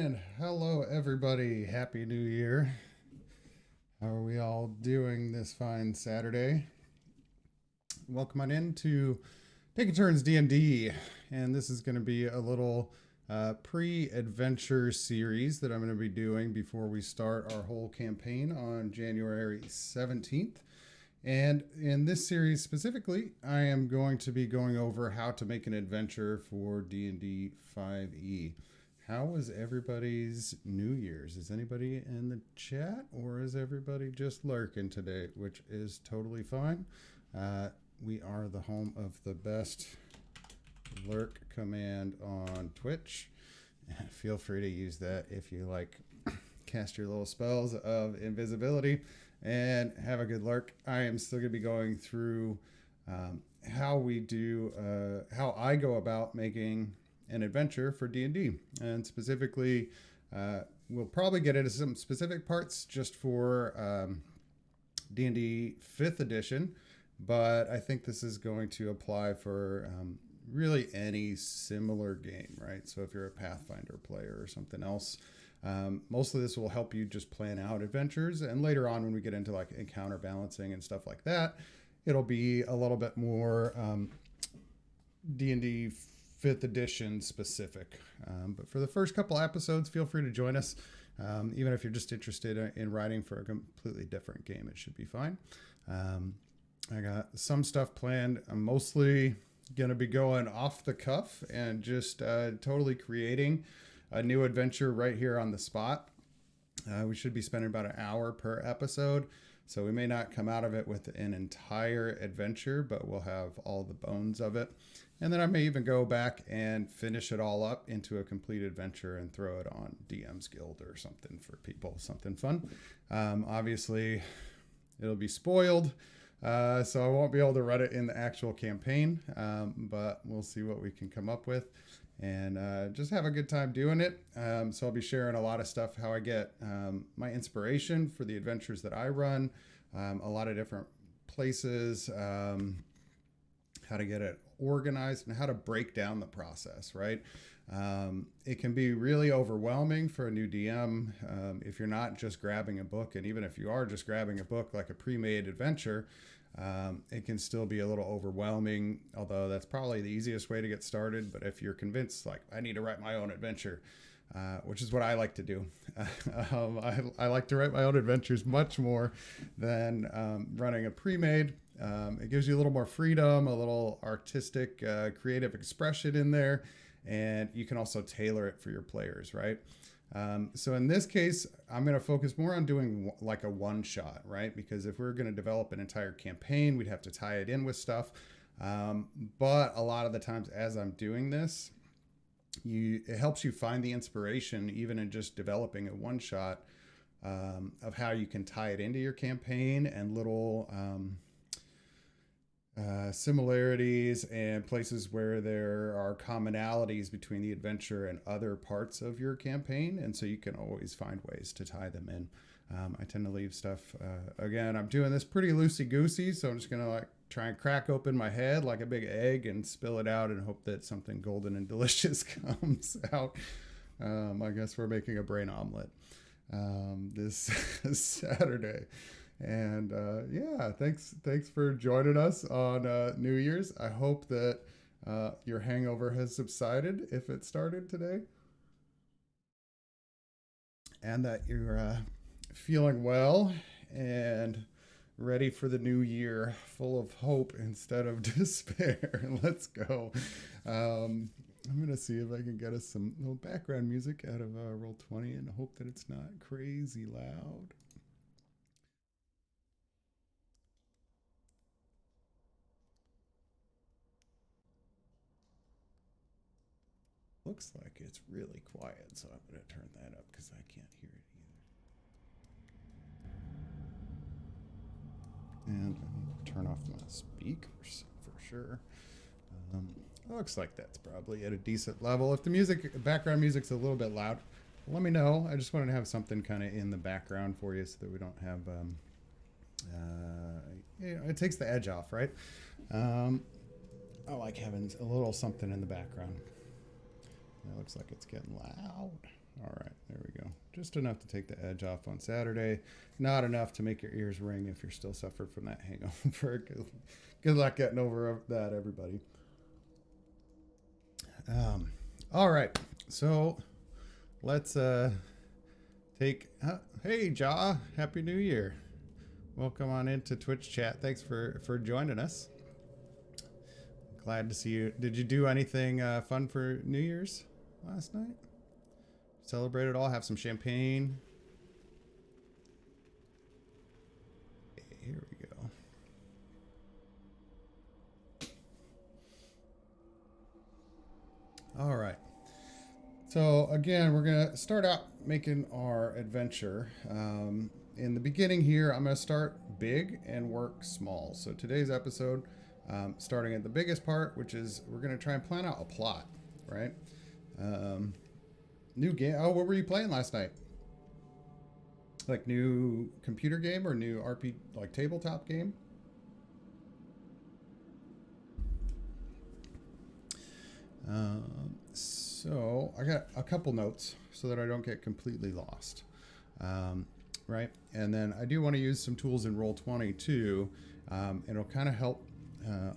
And hello, everybody. Happy New Year. How are we all doing this fine Saturday? Welcome on in to Taking Turns D&D. And this is going to be a little pre-adventure series that I'm going to be doing before we start our whole campaign on January 17th. And in this series specifically, I am going to be going over how to make an adventure for DnD5e. How was everybody's New Year's? Is anybody in the chat or is everybody just lurking today, which is totally fine? We are the home of the best lurk command on Twitch. Feel free to use that if you like. Cast your little spells of invisibility and have a good lurk. I am still going to be going through how I go about making an adventure for D&D, and specifically we'll probably get into some specific parts just for D&D 5th edition, but I think this is going to apply for really any similar game, right? So if you're a Pathfinder player or something else, most of this will help you just plan out adventures, and later on when we get into like encounter balancing and stuff like that, it'll be a little bit more D&D 5th edition specific. But for the first couple episodes, feel free to join us. Even if you're just interested in writing for a completely different game, it should be fine. I got some stuff planned. I'm mostly going to be going off the cuff and just totally creating a new adventure right here on the spot. We should be spending about an hour per episode. So we may not come out of it with an entire adventure, but we'll have all the bones of it. And then I may even go back and finish it all up into a complete adventure and throw it on DM's Guild or something for people, something fun. Obviously, it'll be spoiled, so I won't be able to run it in the actual campaign, but we'll see what we can come up with and just have a good time doing it. So I'll be sharing a lot of stuff, how I get my inspiration for the adventures that I run, a lot of different places, how to get it organized and how to break down the process, right? It can be really overwhelming for a new DM if you're not just grabbing a book. And even if you are just grabbing a book like a pre-made adventure, it can still be a little overwhelming, although that's probably the easiest way to get started. But if you're convinced, like, I need to write my own adventure, which is what I like to do. I like to write my own adventures much more than running a pre-made. It gives you a little more freedom, a little artistic, creative expression in there, and you can also tailor it for your players, right? So in this case, I'm going to focus more on doing like a one-shot, right? Because if we're going to develop an entire campaign, we'd have to tie it in with stuff. But a lot of the times as I'm doing this, it helps you find the inspiration, even in just developing a one-shot, of how you can tie it into your campaign and little similarities and places where there are commonalities between the adventure and other parts of your campaign. And so you can always find ways to tie them in. I tend to leave stuff, again, I'm doing this pretty loosey-goosey, so I'm just going to like try and crack open my head like a big egg and spill it out and hope that something golden and delicious comes out. I guess we're making a brain omelet this Saturday. And yeah, thanks for joining us on New Year's. I hope that your hangover has subsided if it started today, and that you're feeling well and ready for the new year, full of hope instead of despair. Let's go. I'm gonna see if I can get us some little background music out of Roll20 and hope that it's not crazy loud. Looks like it's really quiet, so I'm going to turn that up because I can't hear it either. And I need to turn off my speakers for sure. Looks like that's probably at a decent level. If the background music's a little bit loud, let me know. I just wanted to have something kind of in the background for you so that we don't have, it takes the edge off, right? I like having a little something in the background. It looks like it's getting loud. All right, there we go. Just enough to take the edge off on Saturday. Not enough to make your ears ring if you're still suffering from that hangover. Good luck getting over that, everybody. All right, so let's take. Hey, Jaw, Happy New Year. Welcome on into Twitch chat. Thanks for joining us. Glad to see you. Did you do anything fun for New Year's last night? Celebrate it all? Have some champagne? Here we go. All right. So again, we're going to start out making our adventure. In the beginning here, I'm going to start big and work small. So today's episode, starting at the biggest part, which is we're going to try and plan out a plot, right? New game. Oh, what were you playing last night? Like new computer game or new RP, like tabletop game? So I got a couple notes so that I don't get completely lost. Right. And then I do want to use some tools in Roll20 too. It'll kind of help.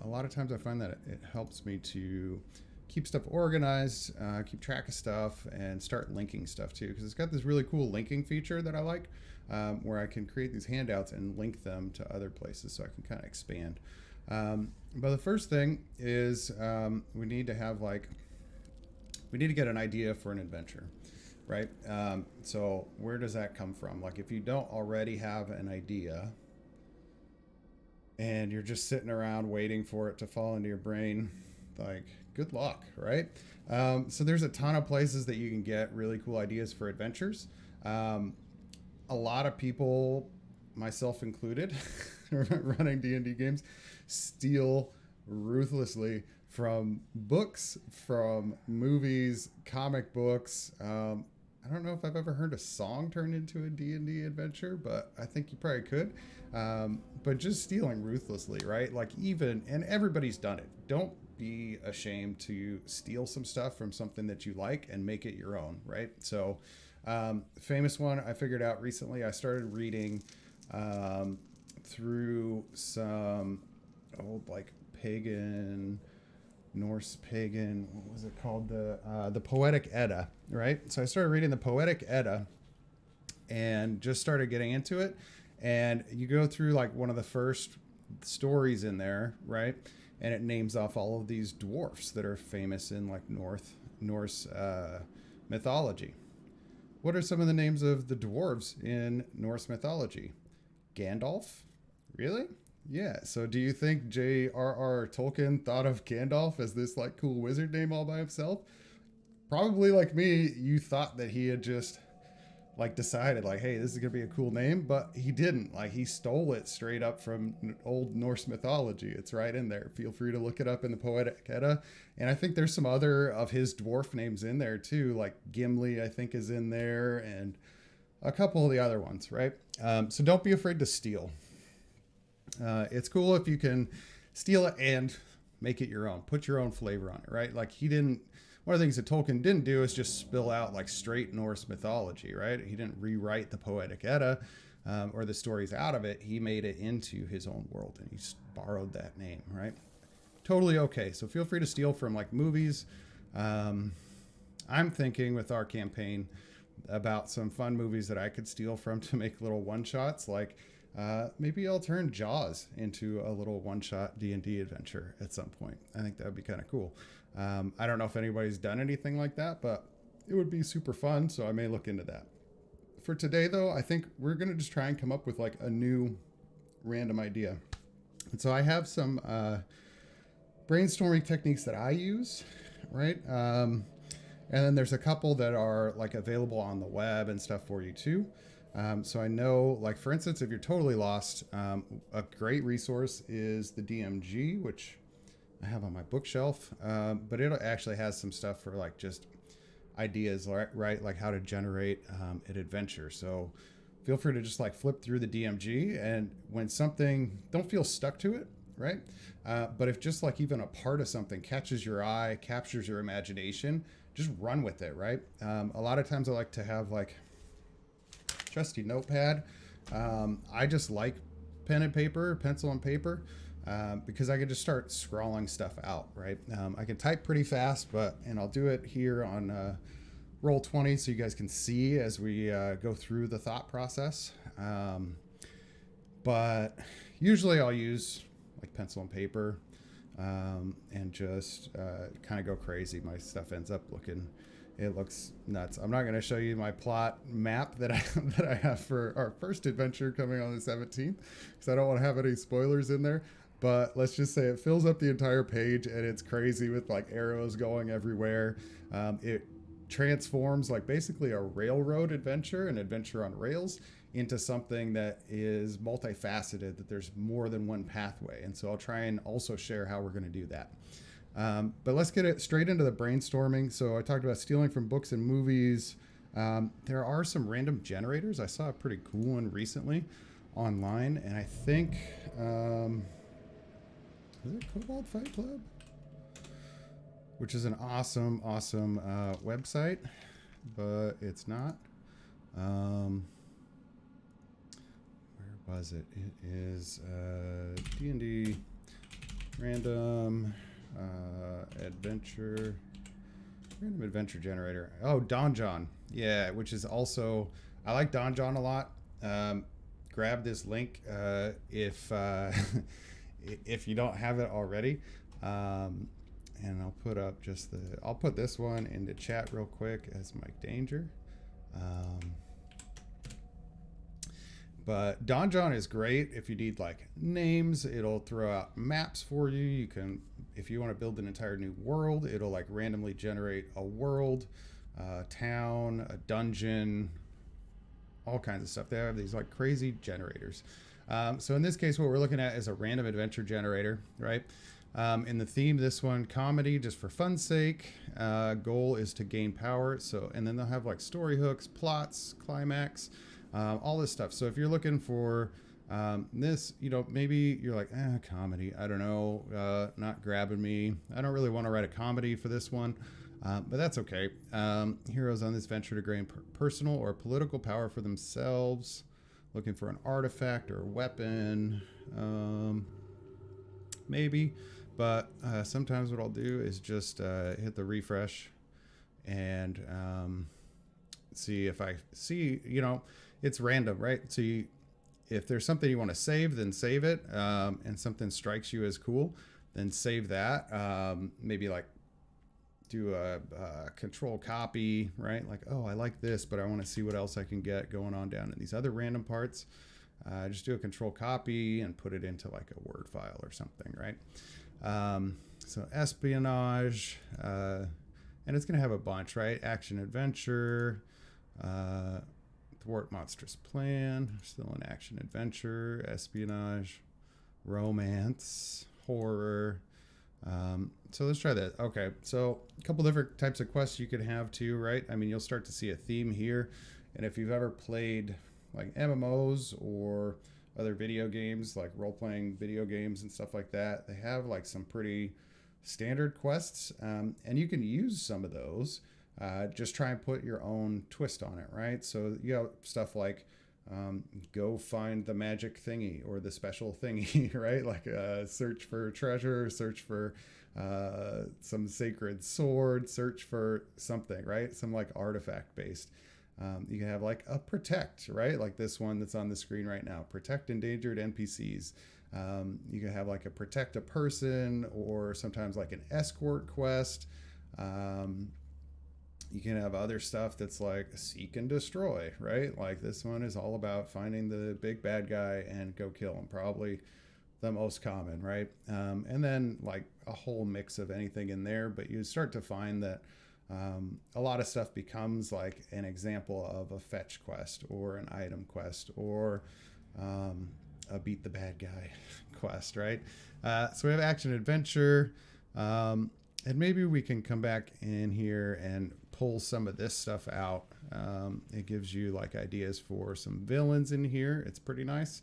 A lot of times I find that it helps me to keep stuff organized, keep track of stuff, and start linking stuff too. Because it's got this really cool linking feature that I like, where I can create these handouts and link them to other places so I can kind of expand. But the first thing is we need to get an idea for an adventure, right? So where does that come from? Like if you don't already have an idea and you're just sitting around waiting for it to fall into your brain, like good luck, right? So there's a ton of places that you can get really cool ideas for adventures. A lot of people, myself included, running D&D games, steal ruthlessly from books, from movies, comic books. I don't know if I've ever heard a song turned into a D&D adventure, but I think you probably could. But just stealing ruthlessly, right? Like and everybody's done it. Don't be ashamed to steal some stuff from something that you like and make it your own, right? So famous one I figured out recently, I started reading through some old like Norse pagan, what was it called? The Poetic Edda, right? So I started reading the Poetic Edda and just started getting into it. And you go through like one of the first stories in there, right? And it names off all of these dwarfs that are famous in like Norse mythology. What are some of the names of the dwarves in Norse mythology? Gandalf? Really? Yeah. So do you think J.R.R. Tolkien thought of Gandalf as this like cool wizard name all by himself? Probably like me, you thought that he had just like decided like, hey, this is gonna be a cool name, but he didn't. Like he stole it straight up from old Norse mythology. It's right in there. Feel free to look it up in the Poetic Edda. And I think there's some other of his dwarf names in there too, like Gimli I think is in there, and a couple of the other ones, right? So don't be afraid to steal. It's cool if you can steal it and make it your own, put your own flavor on it, right? Like one of the things that Tolkien didn't do is just spill out like straight Norse mythology, right? He didn't rewrite the Poetic Edda or the stories out of it. He made it into his own world and he borrowed that name, right? Totally okay. So feel free to steal from like movies. I'm thinking with our campaign about some fun movies that I could steal from to make little one-shots. Like maybe I'll turn Jaws into a little one-shot D&D adventure at some point. I think that would be kind of cool. I don't know if anybody's done anything like that, but it would be super fun, so I may look into that. For today, though, I think we're going to just try and come up with like a new random idea. And so I have some brainstorming techniques that I use, right? And then there's a couple that are like available on the web and stuff for you too. So I know, like, for instance, if you're totally lost, a great resource is the DMG, which I have on my bookshelf, but it actually has some stuff for like just ideas, right? Like how to generate an adventure. So feel free to just like flip through the DMG, and when something, don't feel stuck to it. right? But if just like even a part of something catches your eye, captures your imagination, just run with it, right? A lot of times I like to have like trusty notepad. I just like pen and paper, pencil and paper, because I can just start scrawling stuff out, right? I can type pretty fast, and I'll do it here on Roll20 so you guys can see as we go through the thought process. But usually I'll use like pencil and paper and just kind of go crazy. My stuff ends up it looks nuts. I'm not going to show you my plot map that I have for our first adventure coming on the 17th because I don't want to have any spoilers in there. But let's just say it fills up the entire page and it's crazy with like arrows going everywhere. It transforms like basically a railroad adventure, an adventure on rails, into something that is multifaceted, that there's more than one pathway. And so I'll try and also share how we're going to do that. But let's get it straight into the brainstorming. So I talked about stealing from books and movies. There are some random generators. I saw a pretty cool one recently online, and I think, is it Cobalt Fight Club? Which is an awesome website, but it's not. Where was it? It is D&D random adventure generator. Oh, Donjon. Yeah, which is also, I like Donjon a lot. Grab this link if if you don't have it already. And I'll put up I'll put this one into chat real quick as Myke Danger. But Donjon is great if you need like names. It'll throw out maps for you. You can, if you want to build an entire new world, it'll like randomly generate a world, a town, a dungeon, all kinds of stuff. They have these like crazy generators. So in this case, what we're looking at is a random adventure generator, right? In the theme, this one, comedy, just for fun's sake. Goal is to gain power. So, and then they'll have like story hooks, plots, climax, all this stuff. So if you're looking for this, maybe you're like, comedy, I don't know, not grabbing me. I don't really want to write a comedy for this one, but that's okay. Heroes on this venture to gain personal or political power for themselves, looking for an artifact or a weapon, maybe. But sometimes what I'll do is just hit the refresh and see if I see, it's random, right? So if there's something you want to save, then save it. And something strikes you as cool, then save that. Maybe like do a control copy, right? Like, oh, I like this, but I want to see what else I can get going on down in these other random parts. Just do a control copy and put it into like a Word file or something, right? So espionage, and it's going to have a bunch, right? Action adventure, thwart monstrous plan, still an action adventure, espionage, romance, horror. So let's try that. Okay. So a couple different types of quests you could have too, right? I mean, you'll start to see a theme here. And if you've ever played like MMOs or other video games, like role-playing video games and stuff like that, they have like some pretty standard quests, and you can use some of those. Just try and put your own twist on it, right? So you have stuff like go find the magic thingy or the special thingy, right? Like search for treasure, search for some sacred sword, search for something, right? Some like artifact based. You can have like a protect, right? Like this one that's on the screen right now, protect endangered NPCs. You can have like a protect a person, or sometimes like an escort quest. You can have other stuff that's like seek and destroy, right? Like this one is all about finding the big bad guy and go kill him, probably the most common, right? And then like a whole mix of anything in there, but you start to find that a lot of stuff becomes like an example of a fetch quest or an item quest or a beat the bad guy quest, right? So we have action adventure, and maybe we can come back in here and pull some of this stuff out. It gives you like ideas for some villains in here. It's pretty nice.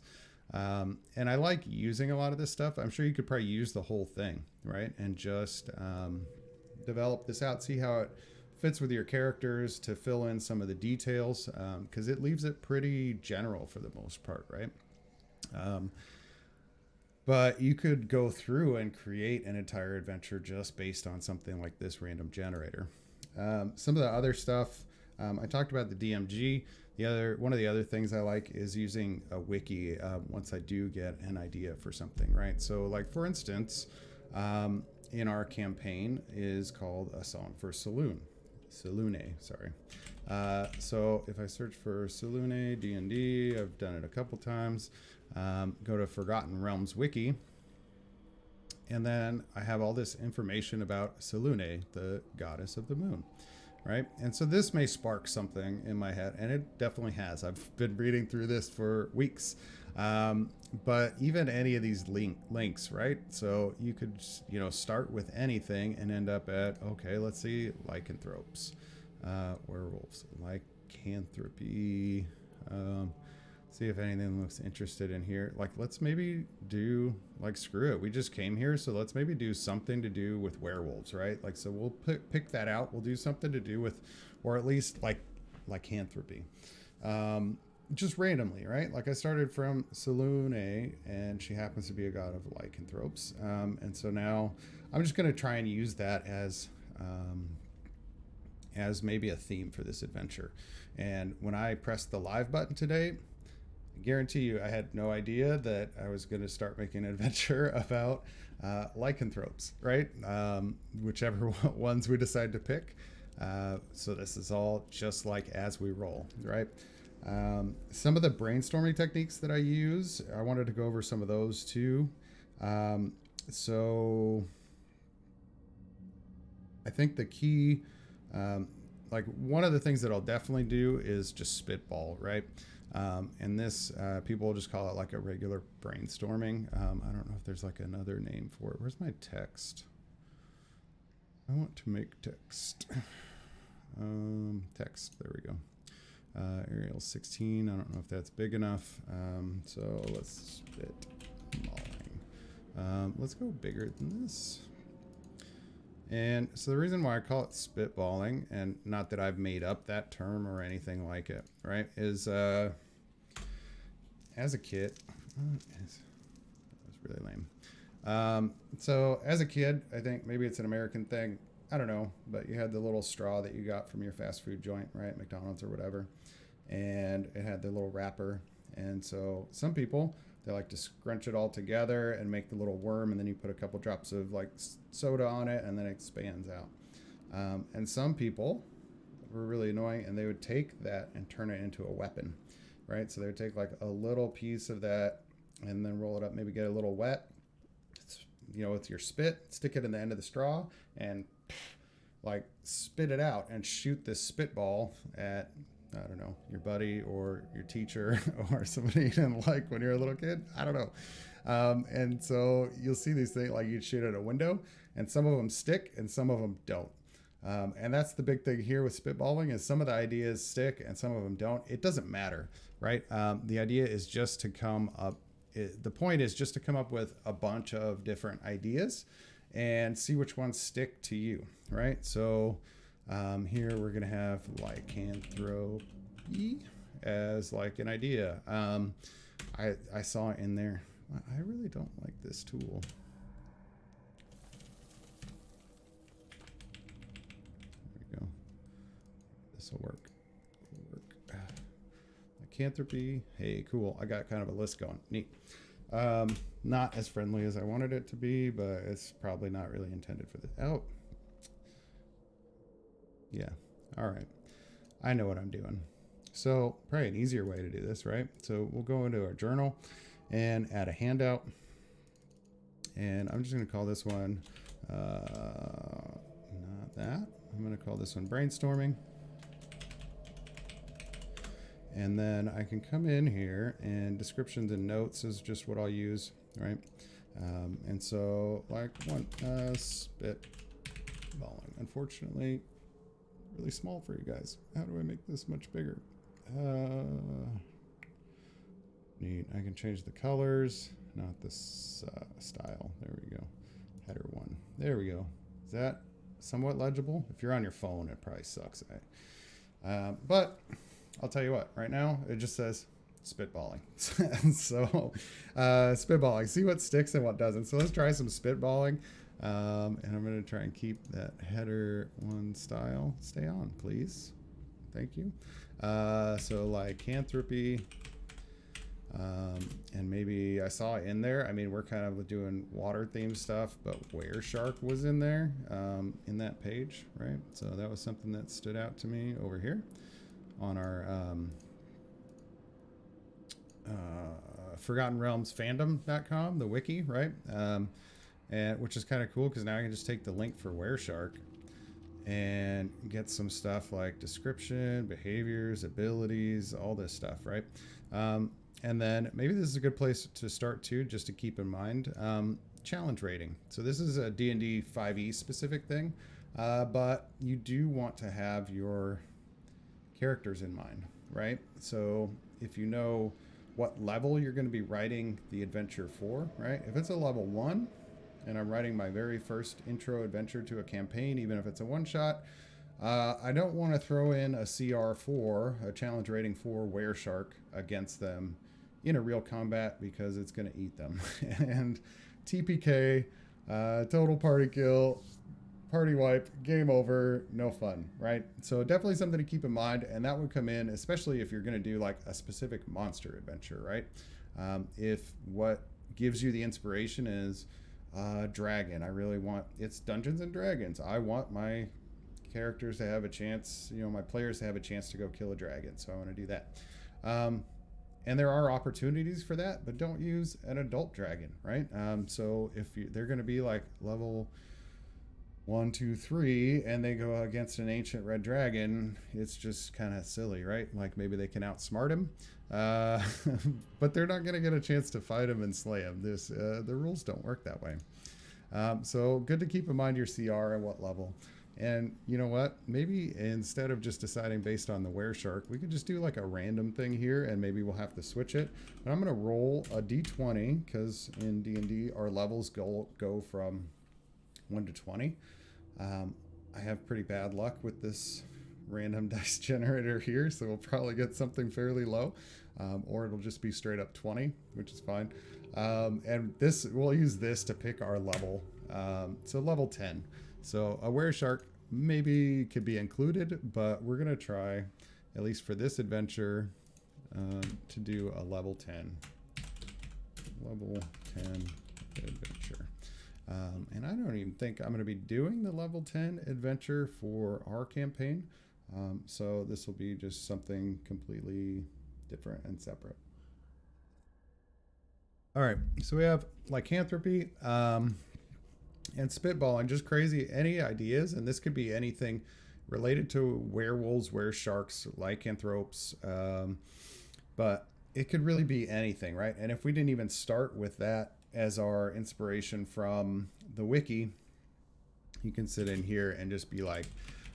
And I like using a lot of this stuff. I'm sure you could probably use the whole thing, right? And just develop this out, see how it fits with your characters to fill in some of the details, because it leaves it pretty general for the most part, right? But you could go through and create an entire adventure just based on something like this random generator. Some of the other stuff, I talked about the DMG. One of the other things I like is using a wiki once I do get an idea for something, right? So, like for instance, in our campaign is called A Song for Saloon. Salune, sorry. So if I search for Salune D&D, I've done it a couple times. Go to Forgotten Realms Wiki, and then I have all this information about Salune, the goddess of the moon, right? And so this may spark something in my head, and it definitely has. I've been reading through this for weeks. But even any of these links, right? So you could, start with anything and end up at, okay, let's see, lycanthropes, werewolves, lycanthropy. See if anything looks interested in here. Like, let's maybe do, screw it. We just came here, so let's maybe do something to do with werewolves, right? Like, so we'll pick that out. We'll do something to do with, or at least lycanthropy. Just randomly, right? Like I started from Salune, and she happens to be a god of lycanthropes. And so now I'm just going to try and use that as maybe a theme for this adventure. And when I pressed the live button today, I guarantee you I had no idea that I was going to start making an adventure about lycanthropes, right? Whichever ones we decide to pick. So this is all just like as we roll, right? Some of the brainstorming techniques that I use, I wanted to go over some of those too. So I think the key, one of the things that I'll definitely do is just spitball, right? And this, people will just call it like a regular brainstorming. I don't know if there's like another name for it. Where's my text? I want to make text. Text, there we go. Arial 16, I don't know if that's big enough. So let's spitballing. Let's go bigger than this. And so the reason why I call it spitballing, and not that I've made up that term or anything like it, right, is as a kid, that was really lame. So as a kid, I think maybe it's an American thing. I don't know, but you had the little straw that you got from your fast food joint, right? McDonald's or whatever. And it had the little wrapper. And so some people, they like to scrunch it all together and make the little worm. And then you put a couple drops of soda on it, and then it expands out. And some people were really annoying, and they would take that and turn it into a weapon, right? So they would take a little piece of that and then roll it up, maybe get a little wet, with your spit, stick it in the end of the straw, and spit it out and shoot this spitball at, I don't know, your buddy or your teacher or somebody you didn't like when you're a little kid. I don't know. And so you'll see these things, you'd shoot at a window, and some of them stick and some of them don't. And that's the big thing here with spitballing, is some of the ideas stick and some of them don't. It doesn't matter, right? The idea is just to come up. The point is just to come up with a bunch of different ideas and see which ones stick to you, right? So here we're gonna have lycanthropy as an idea. I saw it in there. I really don't like this tool. There we go. This will work. Lycanthropy. Hey, cool. I got kind of a list going. Neat. Not as friendly as I wanted it to be, but it's probably not really intended for this. Oh. Yeah. All right. I know what I'm doing. So probably an easier way to do this, right? So we'll go into our journal and add a handout. And I'm just going to call this one, not that. I'm going to call this one brainstorming. And then I can come in here, and descriptions and notes is just what I'll use, right? And so spitballing. Unfortunately, really small for you guys. How do I make this much bigger? Neat. I can change the colors, not this style. There we go. Header 1. There we go. Is that somewhat legible? If you're on your phone, it probably sucks. But I'll tell you what, right now it just says spitballing. So spitballing, see what sticks and what doesn't. So let's try some spitballing. And I'm going to try and keep that header 1 style. Stay on, please. Thank you. So Lycanthropy. And maybe I saw in there, I mean, we're kind of doing water themed stuff, but Shark was in there in that page, right? So that was something that stood out to me over here on our Forgotten Realms fandom.com, the wiki, right? And which is kind of cool because now I can just take the link for Shark and get some stuff like description, behaviors, abilities, all this stuff, right? And then maybe this is a good place to start too, just to keep in mind, challenge rating. So this is a DnD5e specific thing, but you do want to have your characters in mind, right? So if you know what level you're going to be writing the adventure for, right? If it's a level 1 and I'm writing my very first intro adventure to a campaign, even if it's a one-shot, I don't want to throw in a CR4, a challenge rating for Wereshark against them in a real combat because it's going to eat them. And TPK, total party kill, party wipe, game over, no fun, right? So definitely something to keep in mind, and that would come in, especially if you're going to do like a specific monster adventure, right? If what gives you the inspiration is dragon, I really want, it's Dungeons and Dragons. I want my characters to have a chance, my players to have a chance to go kill a dragon. So I want to do that. And there are opportunities for that, but don't use an adult dragon, right? So if they're going to be like level 1, 2, 3, and they go against an ancient red dragon, it's just kind of silly, right? Like maybe they can outsmart him, but they're not going to get a chance to fight him and slay him. The rules don't work that way. So good to keep in mind your CR and what level. And you know what? Maybe instead of just deciding based on the Wereshark, we could just do like a random thing here, and maybe we'll have to switch it. But I'm going to roll a d20 because in D&D our levels go from 1 to 20. I have pretty bad luck with this random dice generator here, so we'll probably get something fairly low, or it'll just be straight up 20, which is fine. And we'll use this to pick our level. So level 10. So a Wereshark maybe could be included, but we're going to try, at least for this adventure, to do a level 10. Level 10 adventure. And I don't even think I'm going to be doing the level 10 adventure for our campaign. So this will be just something completely different and separate. All right, so we have Lycanthropy. And spitballing, just crazy. Any ideas? And this could be anything related to werewolves, weresharks, lycanthropes. But it could really be anything, right? And if we didn't even start with that as our inspiration from the wiki, you can sit in here and just be like,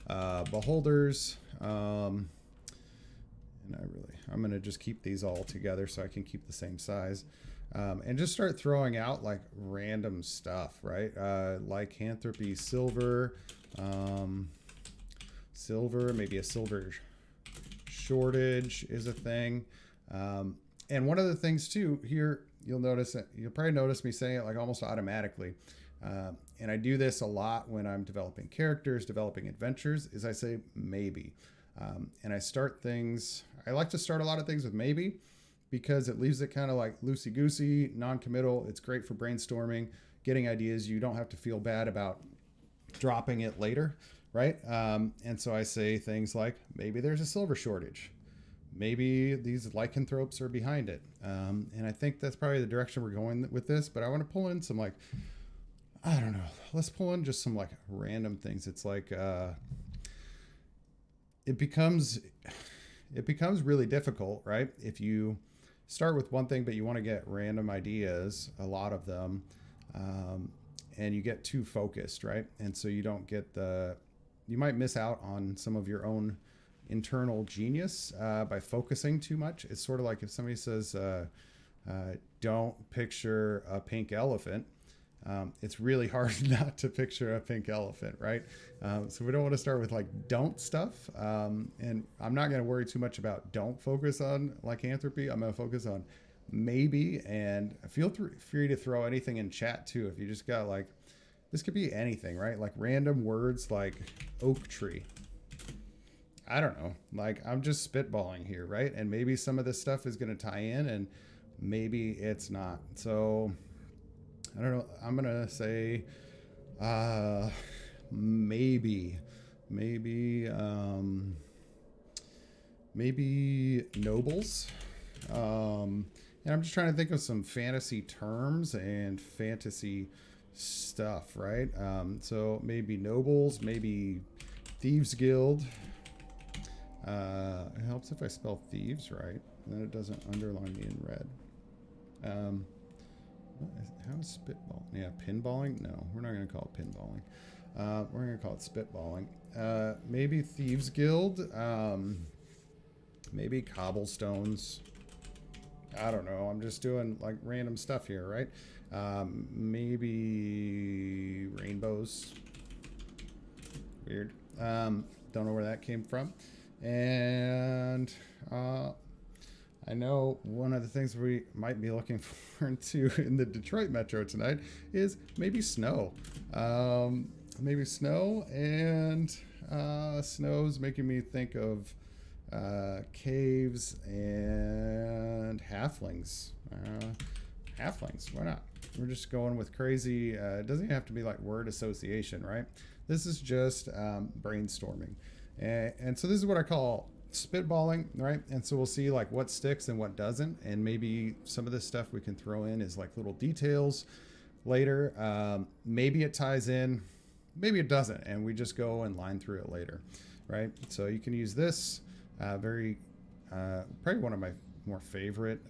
beholders. And I'm going to just keep these all together so I can keep the same size. And just start throwing out like random stuff, right? Lycanthropy, silver, maybe a silver shortage is a thing. And one of the things too here, you'll probably notice me saying it like almost automatically. And I do this a lot when I'm developing characters, developing adventures, is I say maybe. And I like to start a lot of things with maybe, because it leaves it kind of like loosey-goosey, non-committal. It's great for brainstorming, getting ideas. You don't have to feel bad about dropping it later, right? And so I say things like, maybe there's a silver shortage. Maybe these lycanthropes are behind it. And I think that's probably the direction we're going with this, but I want to pull in some like, I don't know, let's pull in just some like random things. It's like, it becomes really difficult, right? If you start with one thing, but you want to get random ideas, a lot of them, and you get too focused, right? And so you don't get you might miss out on some of your own internal genius by focusing too much. It's sort of like if somebody says, Don't picture a pink elephant. It's really hard not to picture a pink elephant, right? So we don't want to start with like don't stuff. And I'm not going to worry too much about don't focus on lycanthropy. I'm going to focus on maybe, and feel free to throw anything in chat too. If you just got like, this could be anything, right? Like random words like oak tree. I don't know. Like I'm just spitballing here, right? And maybe some of this stuff is going to tie in and maybe it's not. So I don't know. I'm going to say maybe nobles. And I'm just trying to think of some fantasy terms and fantasy stuff, right? So maybe nobles, maybe thieves guild. It helps if I spell thieves right, then it doesn't underline me in red. How is spitball? Yeah, pinballing? No, we're not going to call it pinballing. We're going to call it spitballing. Maybe thieves guild. Maybe cobblestones. I don't know. I'm just doing like random stuff here, right? Maybe rainbows. Weird. Don't know where that came from. And I know one of the things we might be looking forward to in the Detroit Metro tonight is maybe snow. Maybe snow, and snow's making me think of caves and halflings. Halflings, why not? We're just going with crazy. It doesn't even have to be like word association, right? This is just brainstorming. And so this is what I call spitballing, right? And so we'll see like what sticks and what doesn't, and maybe some of this stuff we can throw in as like little details later. Maybe it ties in, maybe it doesn't, and we just go and line through it later, right? So you can use this probably one of my more favorite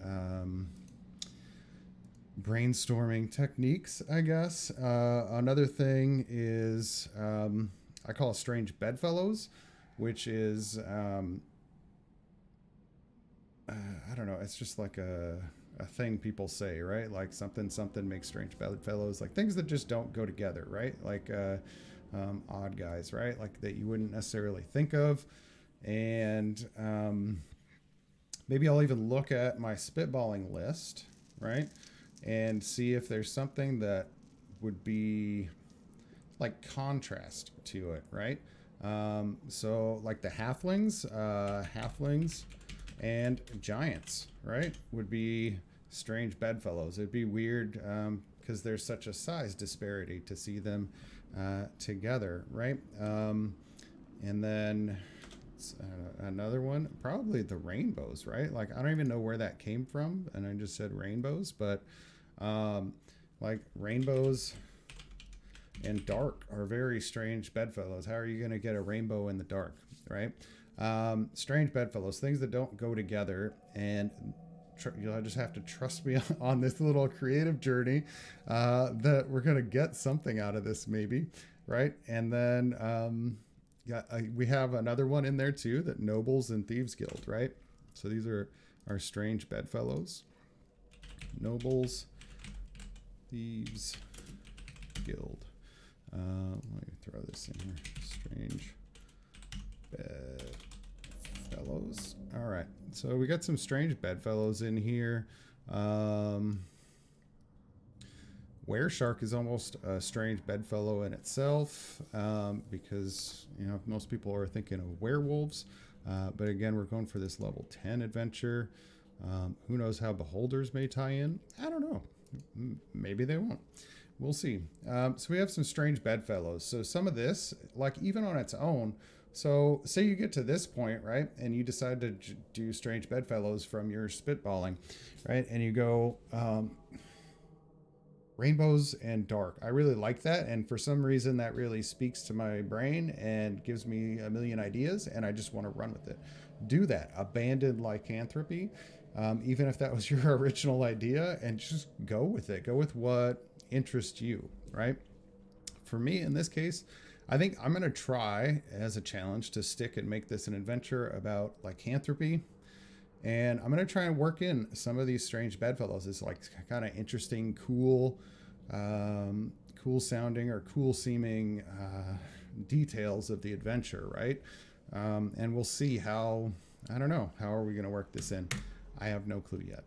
brainstorming techniques, I guess. Another thing is I call it strange bedfellows, which is I don't know, it's just like a thing people say, right? Like something makes strange bedfellows, like things that just don't go together, right? Like odd guys, right? Like that you wouldn't necessarily think of. And maybe I'll even look at my spitballing list, right? And see if there's something that would be like contrast to it, right? So like the halflings and giants, right, would be strange bedfellows. It'd be weird because there's such a size disparity to see them together, right? And then another one, probably the rainbows, right? Like I don't even know where that came from, and I just said rainbows, but like rainbows and dark are very strange bedfellows. How are you going to get a rainbow in the dark, right? Strange bedfellows, things that don't go together, and you'll just have to trust me on this little creative journey that we're going to get something out of this maybe, right? And then we have another one in there too, that nobles and thieves guild, right? So these are our strange bedfellows. Nobles, thieves guild. Let me throw this in here. Strange bedfellows. All right, so we got some strange bedfellows in here. Wereshark is almost a strange bedfellow in itself because, you know, most people are thinking of werewolves. But again, we're going for this level 10 adventure. Who knows how beholders may tie in? I don't know. Maybe they won't. We'll see. So we have some strange bedfellows. So some of this, like even on its own, so say you get to this point, right, and you decide to do strange bedfellows from your spitballing, right, and you go rainbows and dark. I really like that, and for some reason that really speaks to my brain and gives me a million ideas, and I just want to run with it. Do that. Abandon lycanthropy, even if that was your original idea, and just go with it. Go with what interests you, right? For me, in this case, I think I'm going to try as a challenge to stick and make this an adventure about lycanthropy And I'm going to try and work in some of these strange bedfellows. It's like kind of interesting, cool sounding or cool seeming details of the adventure, right? And we'll see how, I don't know, how are we going to work this in? I have no clue yet,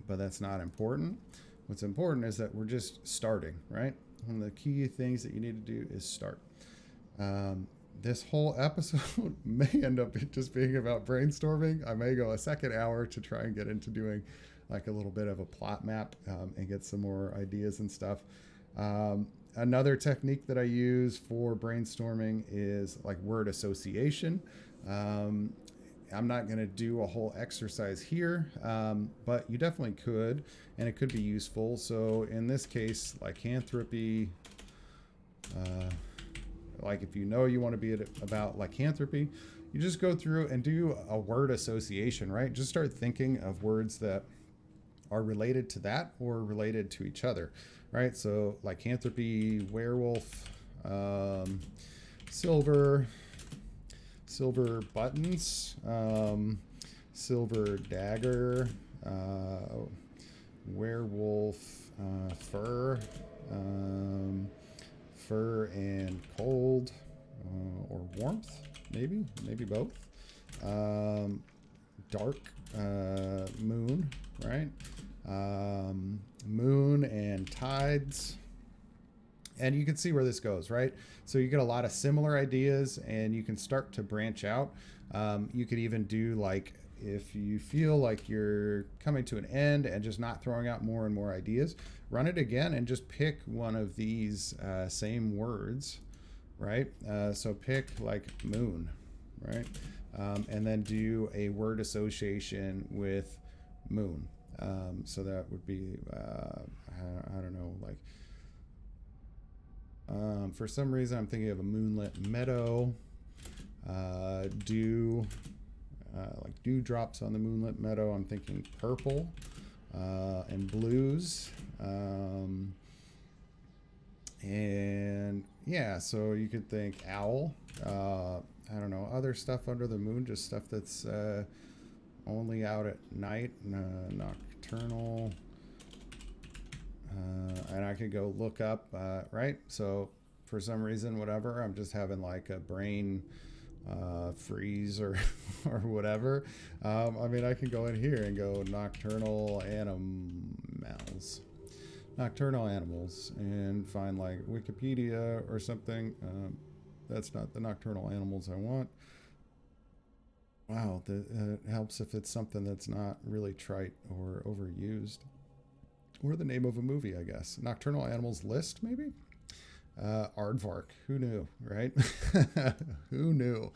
but that's not important. What's important is that we're just starting, right? One of the key things that you need to do is start. This whole episode may end up just being about brainstorming. I may go a second hour to try and get into doing like a little bit of a plot map and get some more ideas and stuff. Another technique that I use for brainstorming is like word association. I'm not going to do a whole exercise here, but you definitely could, and it could be useful. So in this case, lycanthropy, like if you know you want to be about lycanthropy, you just go through and do a word association, right? Just start thinking of words that are related to that or related to each other, right? So lycanthropy, werewolf, silver buttons, silver dagger, werewolf, fur, fur and cold, or warmth, maybe both. Dark, moon, right? Moon and tides. And you can see where this goes, right? So you get a lot of similar ideas and you can start to branch out. You could even do like, if you feel like you're coming to an end and just not throwing out more and more ideas, run it again and just pick one of these same words, right? So pick like moon, right? And then do a word association with moon. So that would be, I don't know, like, for some reason I'm thinking of a moonlit meadow, dew, like dew drops on the moonlit meadow. I'm thinking purple, and blues. And yeah, so you could think owl, I don't know, other stuff under the moon, just stuff that's, only out at night, nocturnal. And I could go look up, right? So for some reason, whatever, I'm just having like a brain freeze or whatever. I mean, I can go in here and go nocturnal animals, and find like Wikipedia or something. That's not the nocturnal animals I want. Wow, it helps if it's something that's not really trite or overused. Or the name of a movie, I guess. Nocturnal Animals List, maybe? Aardvark. Who knew, right? Who knew?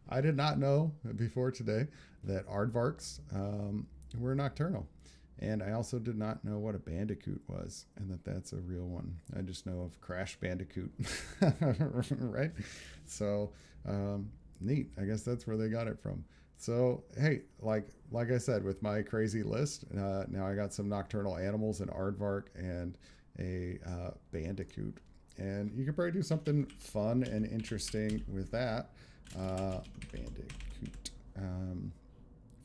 I did not know before today that aardvarks were nocturnal. And I also did not know what a bandicoot was and that that's a real one. I just know of Crash Bandicoot, right? So, neat. I guess that's where they got it from. So, hey, like I said, with my crazy list, now I got some nocturnal animals, an aardvark, and a bandicoot. And you can probably do something fun and interesting with that. Bandicoot.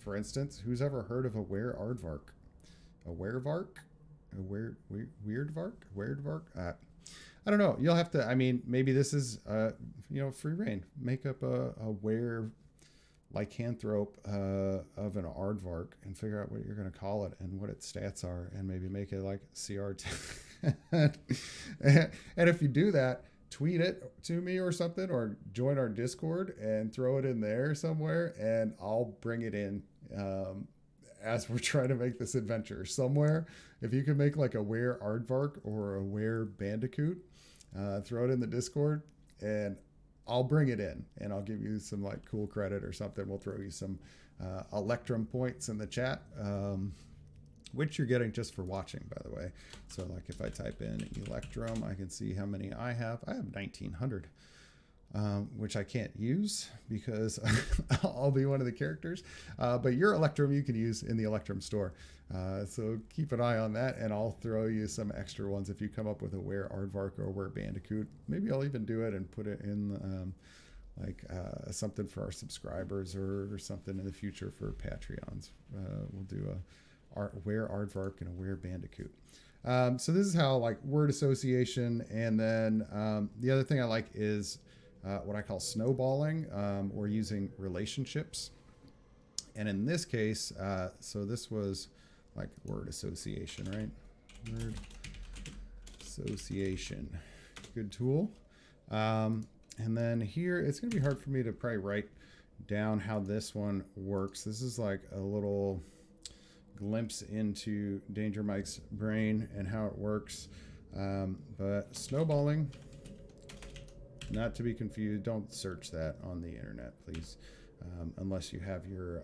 For instance, who's ever heard of a aardvark? A werevark? A weirdvark? Weirdvark? I don't know. You'll have to, I mean, maybe this is, free reign. Make up a lycanthrope of an aardvark and figure out what you're going to call it and what its stats are, and maybe make it like CR10. And if you do that, tweet it to me or something, or join our Discord and throw it in there somewhere, and I'll bring it in as we're trying to make this adventure somewhere. If you can make like a aardvark or a bandicoot, throw it in the Discord and I'll bring it in and I'll give you some like cool credit or something. We'll throw you some Electrum points in the chat, which you're getting just for watching, by the way. So like if I type in Electrum, I can see how many I have. I have 1,900, which I can't use because I'll be one of the characters. But your Electrum you can use in the Electrum store. So keep an eye on that, and I'll throw you some extra ones if you come up with a aardvark or a bandicoot. Maybe I'll even do it and put it in something for our subscribers or something in the future for Patreons. We'll do a where Aardvark and a where Bandicoot. So this is how like word association, and then the other thing I like is what I call snowballing, or using relationships. And in this case, so this was like word association, right? Word association, good tool. And then here, it's going to be hard for me to probably write down how this one works. This is like a little glimpse into Danger Myke's brain and how it works. But snowballing, not to be confused, don't search that on the internet, please, unless you have your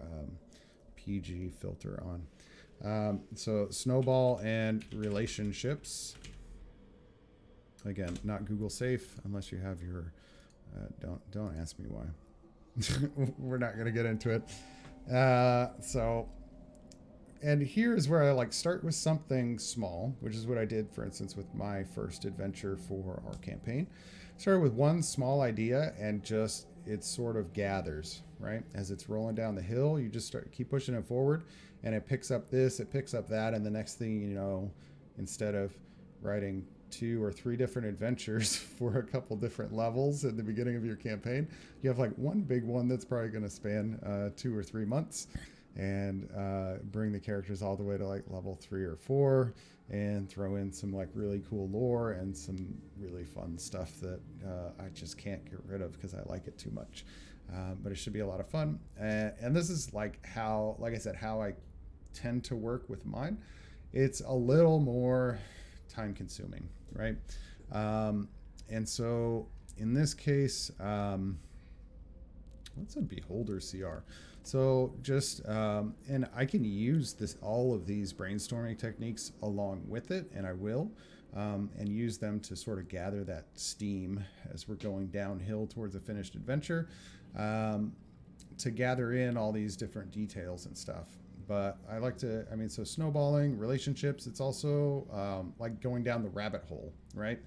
PG filter on. So snowball and relationships. Again, not Google safe unless you have your, don't ask me why. We're not going to get into it. And here's where I like start with something small, which is what I did, for instance, with my first adventure for our campaign. Started with one small idea and just, it sort of gathers, right? As it's rolling down the hill, you just keep pushing it forward, and it picks up this, it picks up that, and the next thing you know, instead of writing 2 or 3 different adventures for a couple different levels at the beginning of your campaign, you have like one big one that's probably going to span 2 or 3 months, and bring the characters all the way to like level 3 or 4, and throw in some like really cool lore and some really fun stuff that I just can't get rid of because I like it too much. But it should be a lot of fun. And this is like how, like I said, how I tend to work with mine. It's a little more time consuming, right? And so in this case, what's a beholder CR? So just, and I can use all of these brainstorming techniques along with it, and I will, and use them to sort of gather that steam as we're going downhill towards a finished adventure, to gather in all these different details and stuff. But I like to, so snowballing, relationships, it's also like going down the rabbit hole, right?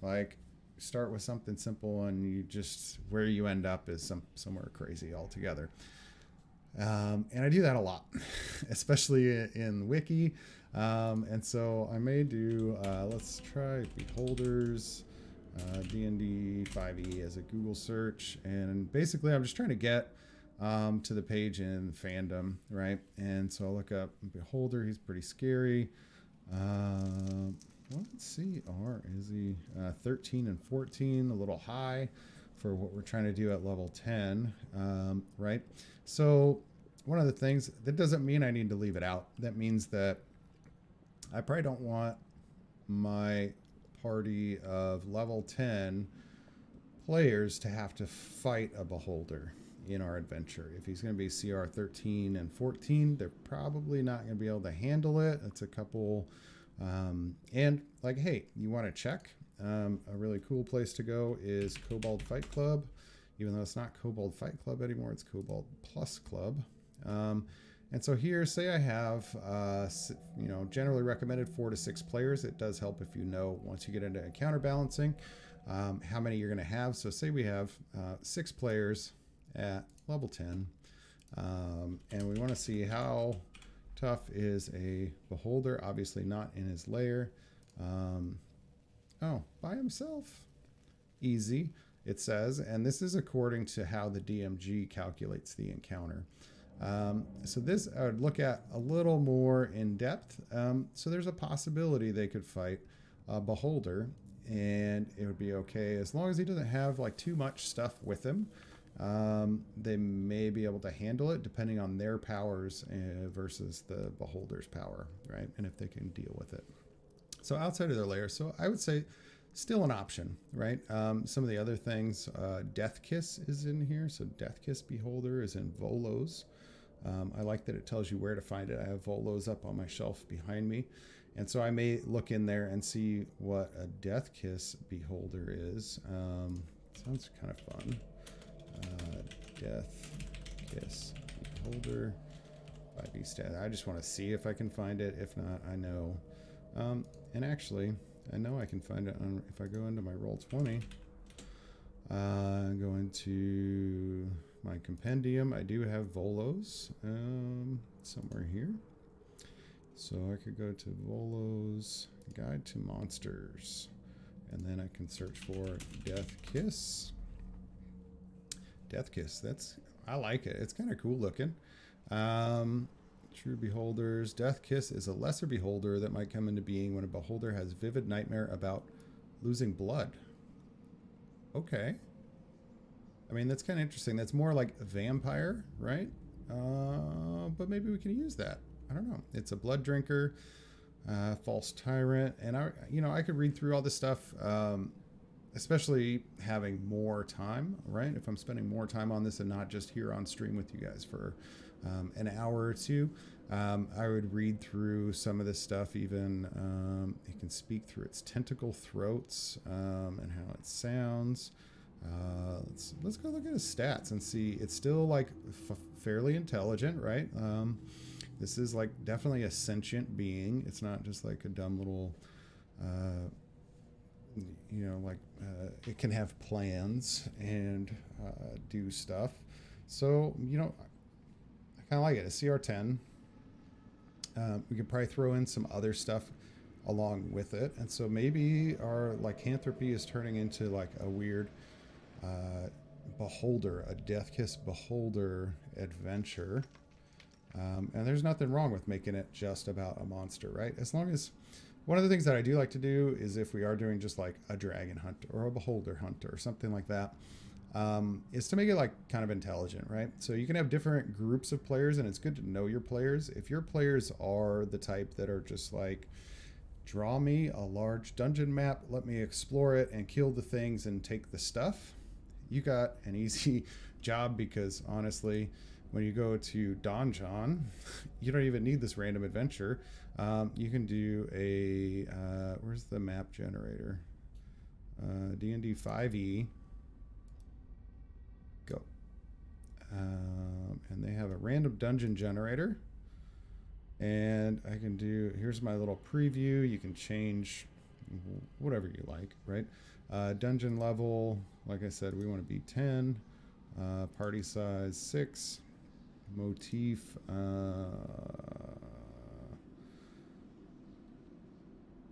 Like start with something simple and you just, where you end up is somewhere crazy altogether. And I do that a lot, especially in Wiki. And so I may do, let's try beholders, DnD5e as a Google search. And basically I'm just trying to get to the page in fandom, right? And so I'll look up beholder. He's pretty scary. Let's see, is he 13 and 14, a little high for what we're trying to do at level 10, right? So one of the things, that doesn't mean I need to leave it out. That means that I probably don't want my party of level 10 players to have to fight a beholder in our adventure. If he's going to be CR 13 and 14, they're probably not going to be able to handle it. It's a couple, and like, hey, you want to check? A really cool place to go is Kobold Fight Club, even though it's not Kobold Fight Club anymore, it's Kobold Plus Club. And so here, say I have, generally recommended 4 to 6 players. It does help if you know, once you get into counterbalancing, how many you're going to have. So say we have 6 players at level 10, and we want to see how tough is a beholder. Obviously not in his lair. Oh, by himself. Easy, it says, and this is according to how the DMG calculates the encounter. So this I would look at a little more in depth. So there's a possibility they could fight a beholder and it would be okay as long as he doesn't have like too much stuff with him. They may be able to handle it depending on their powers versus the beholder's power, right? And if they can deal with it. So outside of their layer, so I would say still an option, right? Some of the other things, Death Kiss is in here. So Death Kiss Beholder is in Volos. I like that it tells you where to find it. I have Volos up on my shelf behind me. And so I may look in there and see what a Death Kiss Beholder is. Sounds kind of fun. Death Kiss Beholder. 5e stat. I just want to see if I can find it. If not, I know. And actually, I know I can find it if I go into my Roll20. Going to my compendium. I do have Volo's somewhere here. So I could go to Volo's Guide to Monsters. And then I can search for Death Kiss. Death Kiss, I like it. It's kind of cool looking. True Beholders. Death Kiss is a lesser beholder that might come into being when a beholder has vivid nightmare about losing blood. Okay. I mean, that's kind of interesting. That's more like a vampire, right? But maybe we can use that. I don't know. It's a blood drinker, false tyrant, and I could read through all this stuff, especially having more time, right? If I'm spending more time on this and not just here on stream with you guys for an hour or two, I would read through some of this stuff. Even it can speak through its tentacle throats and how it sounds. Let's go look at his stats and see. It's still like fairly intelligent, right? This is like definitely a sentient being. It's not just like a dumb little, it can have plans and do stuff. So, I kind of like it. A CR10. We could probably throw in some other stuff along with it. And so maybe our lycanthropy is turning into like a weird beholder, a Death Kiss beholder adventure. And there's nothing wrong with making it just about a monster, right? As long as one of the things that I do like to do is if we are doing just like a dragon hunt or a beholder hunt or something like that, is to make it like kind of intelligent, right? So you can have different groups of players, and it's good to know your players. If your players are the type that are just like, draw me a large dungeon map, let me explore it and kill the things and take the stuff, you got an easy job, because honestly, when you go to Donjon, you don't even need this random adventure. You can do a, where's the map generator? DnD5e. Go. And they have a random dungeon generator. And I can do, here's my little preview. You can change whatever you like, right? Dungeon level, like I said, we want to be 10. Party size 6. Motif,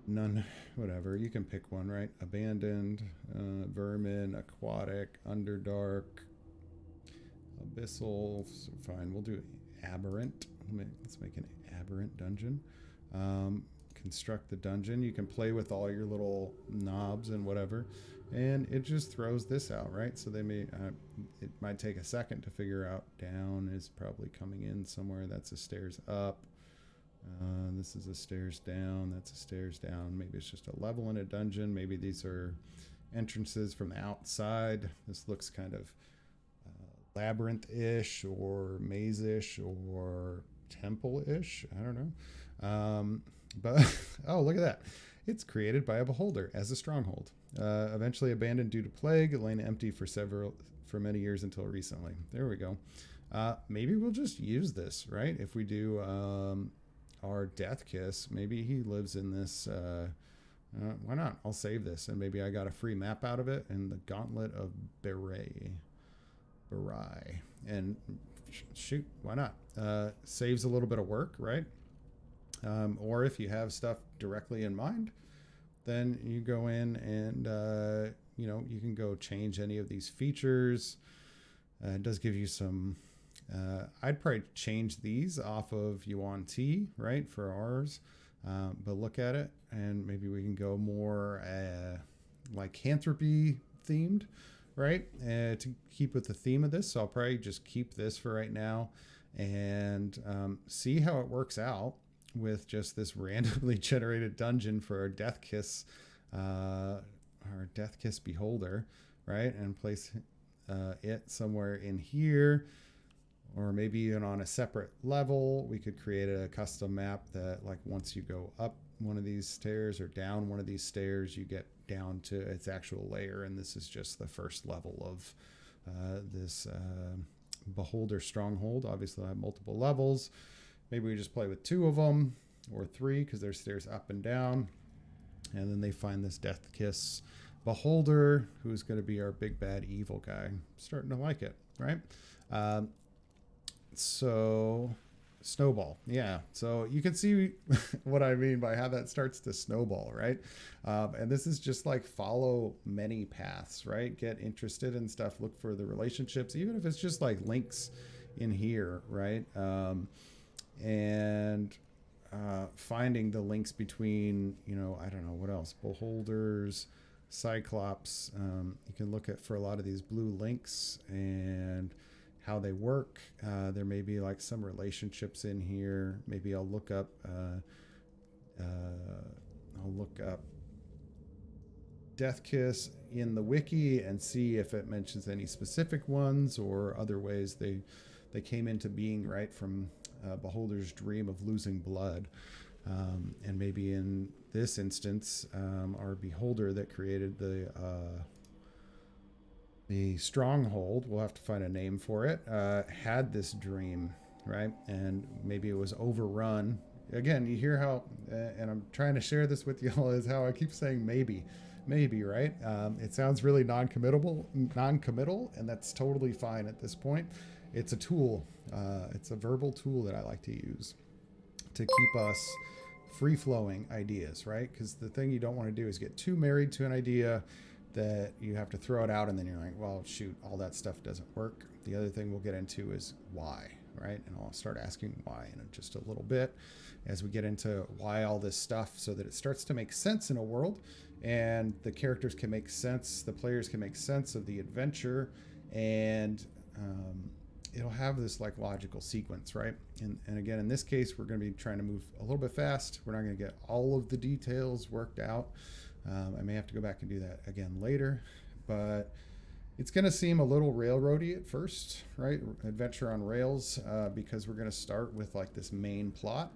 none, whatever. You can pick one, right? Abandoned, vermin, aquatic, underdark, abyssal. Fine, we'll do aberrant. Let's make an aberrant dungeon. Construct the dungeon. You can play with all your little knobs and whatever, and it just throws this out, right? So they may, it might take a second to figure out. Down is probably coming in somewhere. That's a stairs up. This is a stairs down. That's a stairs down. Maybe it's just a level in a dungeon. Maybe these are entrances from the outside. This looks kind of labyrinth-ish or maze-ish or temple-ish. I don't know. But, oh, look at that. It's created by a beholder as a stronghold. Eventually abandoned due to plague, laying empty for many years until recently. There we go. Maybe we'll just use this, right? If we do our Death Kiss, maybe he lives in this. Why not? I'll save this, and maybe I got a free map out of it. And the Gauntlet of Barai. And shoot, why not? Saves a little bit of work, right? Or if you have stuff directly in mind, then you go in and, you can go change any of these features. It does give you some, I'd probably change these off of Yuan Ti, right, for ours. But look at it, and maybe we can go more lycanthropy themed, right, to keep with the theme of this. So I'll probably just keep this for right now and see how it works out with just this randomly generated dungeon for our Death Kiss beholder, right? And place it somewhere in here, or maybe even on a separate level. We could create a custom map that, like, once you go up one of these stairs or down one of these stairs, you get down to its actual layer, and this is just the first level of this beholder stronghold. Obviously I have multiple levels. Maybe we just play with 2 of them or 3, because there's stairs up and down. And then they find this Death Kiss Beholder, who's going to be our big bad evil guy. Starting to like it, right? So snowball, yeah. So you can see what I mean by how that starts to snowball, right? And this is just like follow many paths, right? Get interested in stuff, look for the relationships, even if it's just like links in here, right? And finding the links between, you know, I don't know what else, beholders, Cyclops. You can look at for a lot of these blue links and how they work. There may be like some relationships in here. Maybe I'll look up Death Kiss in the wiki and see if it mentions any specific ones or other ways they came into being, right, from Beholder's dream of losing blood. And maybe in this instance, our beholder that created the stronghold, we'll have to find a name for it, had this dream, right? And maybe it was overrun. Again, you hear how, and I'm trying to share this with y'all, is how I keep saying maybe, right? It sounds really non-committal, and that's totally fine at this point. It's a tool. It's a verbal tool that I like to use to keep us free-flowing ideas, right? Because the thing you don't want to do is get too married to an idea that you have to throw it out and then you're like, well, shoot, all that stuff doesn't work. The other thing we'll get into is why, right? And I'll start asking why in just a little bit as we get into why all this stuff, so that it starts to make sense in a world and the characters can make sense, the players can make sense of the adventure, and it'll have this like logical sequence, right? And again, in this case, we're going to be trying to move a little bit fast. We're not going to get all of the details worked out. I may have to go back and do that again later, but it's going to seem a little railroady at first, right? Adventure on rails, because we're going to start with like this main plot.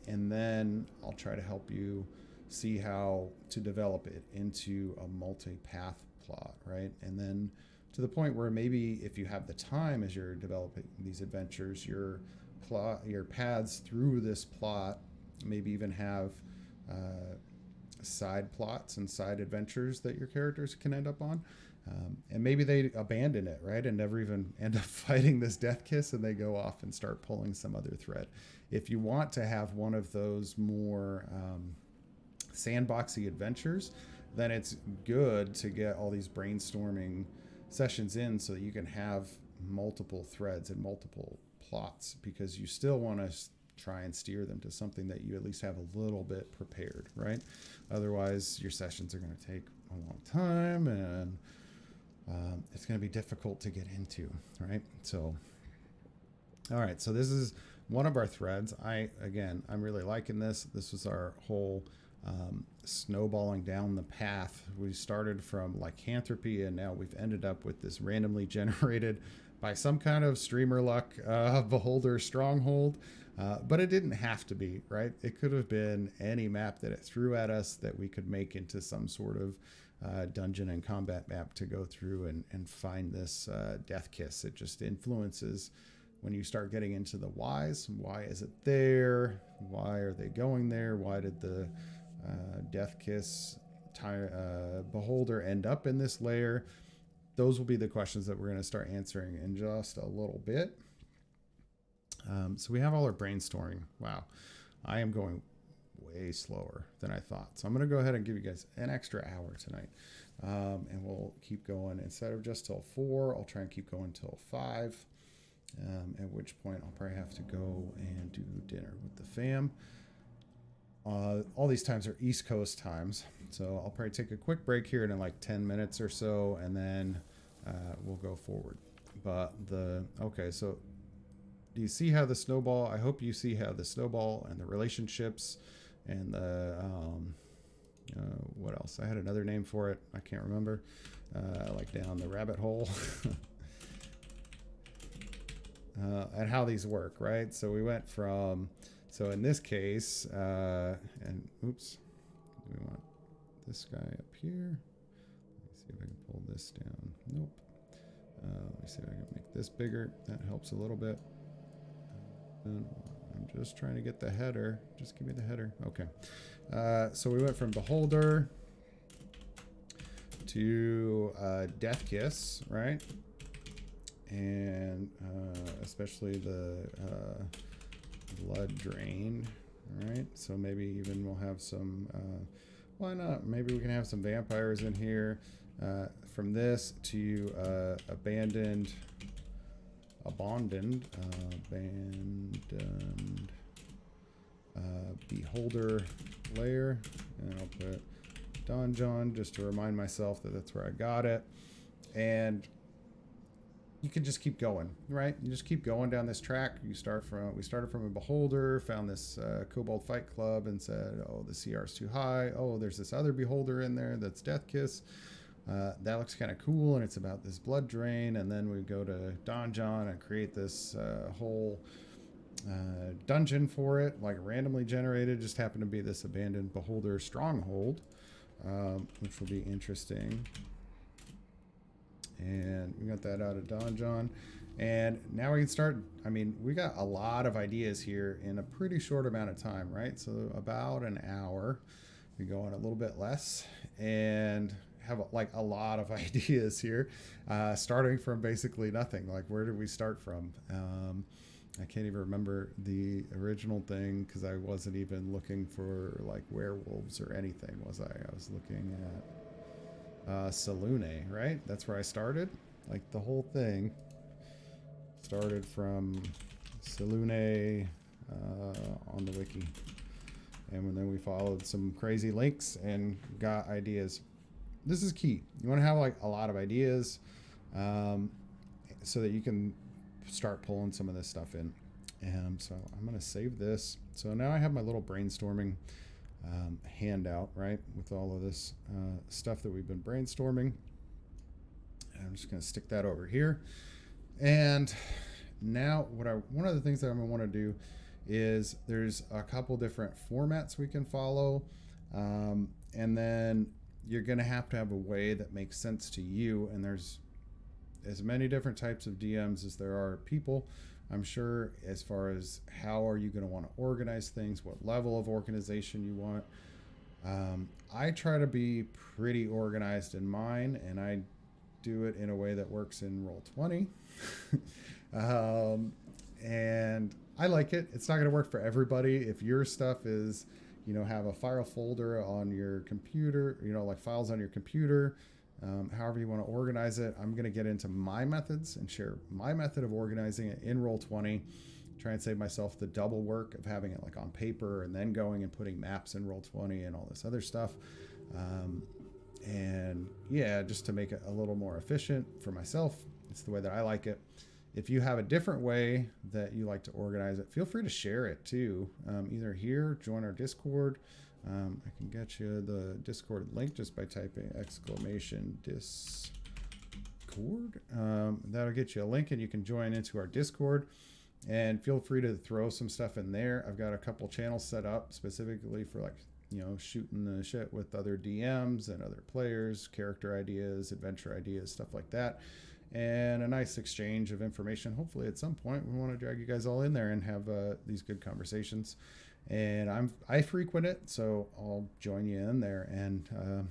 And then I'll try to help you see how to develop it into a multi-path plot, right? And then to the point where maybe if you have the time as you're developing these adventures, your paths through this plot maybe even have side plots and side adventures that your characters can end up on. And maybe they abandon it, right? And never even end up fighting this death kiss, and they go off and start pulling some other thread. If you want to have one of those more sandboxy adventures, then it's good to get all these brainstorming sessions in so that you can have multiple threads and multiple plots, because you still want to try and steer them to something that you at least have a little bit prepared, right? Otherwise, your sessions are going to take a long time, and it's going to be difficult to get into, right? So, all right, so this is one of our threads. I'm really liking this. This was our whole snowballing down the path. We started from Lycanthropy, and now we've ended up with this randomly generated by some kind of streamer luck beholder stronghold. But it didn't have to be, right? It could have been any map that it threw at us that we could make into some sort of dungeon and combat map to go through and find this death kiss. It just influences when you start getting into the whys. Why is it there? Why are they going there? Why did the death kiss beholder end up in this layer? Those will be the questions that we're going to start answering in just a little bit. So we have all our brainstorming. Wow, I am going way slower than I thought. So I'm going to go ahead and give you guys an extra hour tonight. And we'll keep going. Instead of just till 4, I'll try and keep going till 5. At which point I'll probably have to go and do dinner with the fam. All these times are East Coast times. So I'll probably take a quick break here in like 10 minutes or so, and then we'll go forward. But okay, so do you see how the snowball, I hope you see how the snowball and the relationships and the, what else? I had another name for it. I can't remember. Like down the rabbit hole. And how these work, right? So we went from, so in this case, and oops, do we want this guy up here? Let me see if I can pull this down. Nope. Let me see if I can make this bigger. That helps a little bit. And I'm just trying to get the header. Just give me the header. Okay. So we went from beholder to Death Kiss, right? And especially the Blood Drain, right? So maybe even we'll have some, why not? Maybe we can have some vampires in here. From this to abandoned beholder layer, and I'll put Donjon just to remind myself that that's where I got it. And you can just keep going, right? You just keep going down this track. We started from a beholder, found this Kobold Fight Club and said, oh, the CR is too high. Oh, there's this other beholder in there that's Death Kiss. That looks kind of cool, and it's about this blood drain. And then we go to Donjon and create this whole dungeon for it, like randomly generated. Just happened to be this abandoned beholder stronghold, which will be interesting. And we got that out of Donjon. And now we can start. I mean, we got a lot of ideas here in a pretty short amount of time, right? So about an hour. We go on a little bit less and have like a lot of ideas here, starting from basically nothing. Like, where did we start from? I can't even remember the original thing because I wasn't even looking for like werewolves or anything, was I? I was looking at Salune, right? That's where I started. Like, the whole thing started from Salune on the wiki. And then we followed some crazy links and got ideas. This is key. You want to have like a lot of ideas so that you can start pulling some of this stuff in. And so I'm going to save this. So now I have my little brainstorming handout, right, with all of this stuff that we've been brainstorming. I'm just going to stick that over here. And now one of the things that I'm going to want to do is there's a couple different formats we can follow. And then you're going to have a way that makes sense to you. And there's as many different types of DMs as there are people, I'm sure, as far as how are you going to want to organize things, what level of organization you want. I try to be pretty organized in mine, and I do it in a way that works in Roll20. And I like it. It's not going to work for everybody. If your stuff is, have a file folder on your computer, like files on your computer, however you want to organize it, I'm going to get into my methods and share my method of organizing it in Roll20. Try and save myself the double work of having it like on paper and then going and putting maps in Roll20 and all this other stuff. And yeah, just to make it a little more efficient for myself. It's the way that I like it. If you have a different way that you like to organize it, feel free to share it too. Either here, join our Discord. I can get you the Discord link just by typing !Discord. That'll get you a link and you can join into our Discord. And feel free to throw some stuff in there. I've got a couple channels set up specifically for like, shooting the shit with other DMs and other players, character ideas, adventure ideas, stuff like that. And a nice exchange of information. Hopefully at some point we want to drag you guys all in there and have these good conversations. And I frequent it, so I'll join you in there and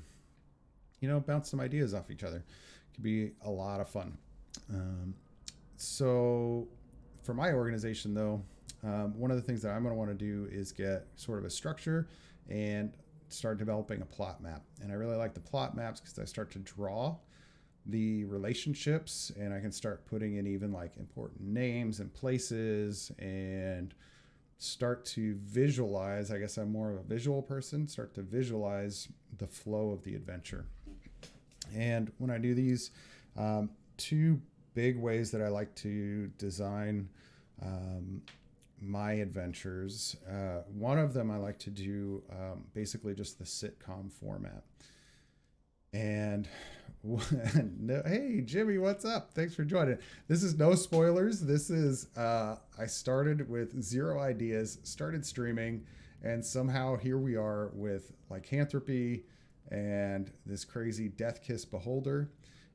bounce some ideas off each other. It could be a lot of fun. So for my organization though, one of the things that I'm going to want to do is get sort of a structure and start developing a plot map. And I really like the plot maps because I start to draw the relationships and I can start putting in even like important names and places and start to visualize. I guess I'm more of a visual person, start to visualize the flow of the adventure. And when I do these, two big ways that I like to design my adventures. One of them I like to do basically just the sitcom format. And hey, Jimmy, what's up? Thanks for joining. This is no spoilers. This is, I started with 0 ideas, started streaming, and somehow here we are with Lycanthropy and this crazy Death Kiss Beholder.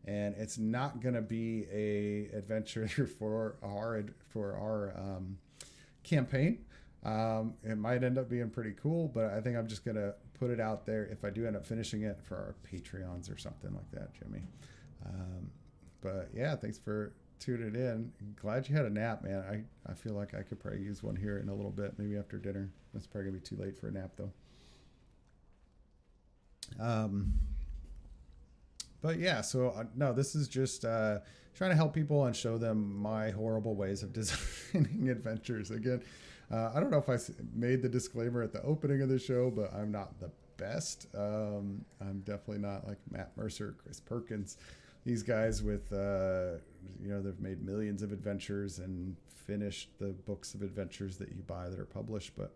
And it's not going to be a adventure for our campaign. It might end up being pretty cool, but I think I'm just going to put it out there if I do end up finishing it for our Patreons or something like that, Jimmy. But yeah, thanks for tuning in. Glad you had a nap, man. I feel like I could probably use one here in a little bit, maybe after dinner. That's probably gonna be too late for a nap though. But yeah, so no, this is just trying to help people and show them my horrible ways of designing adventures. Again, I don't know if I made the disclaimer at the opening of the show, but I'm not the best. I'm definitely not like Matt Mercer, Chris Perkins, these guys with, they've made millions of adventures and finished the books of adventures that you buy that are published. But,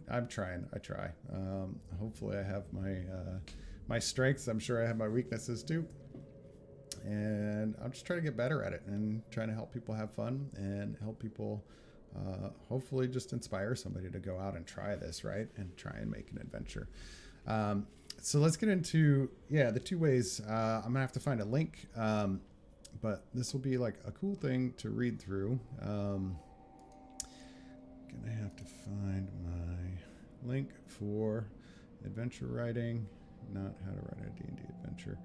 I'm trying. I try. Hopefully I have my strengths. I'm sure I have my weaknesses too. And I'm just trying to get better at it and trying to help people have fun and help people hopefully just inspire somebody to go out and try this, right? And try and make an adventure. So let's get into, the two ways. I'm going to have to find a link, but this will be like a cool thing to read through. Going to have to find my link for adventure writing, not how to write a D&D adventure.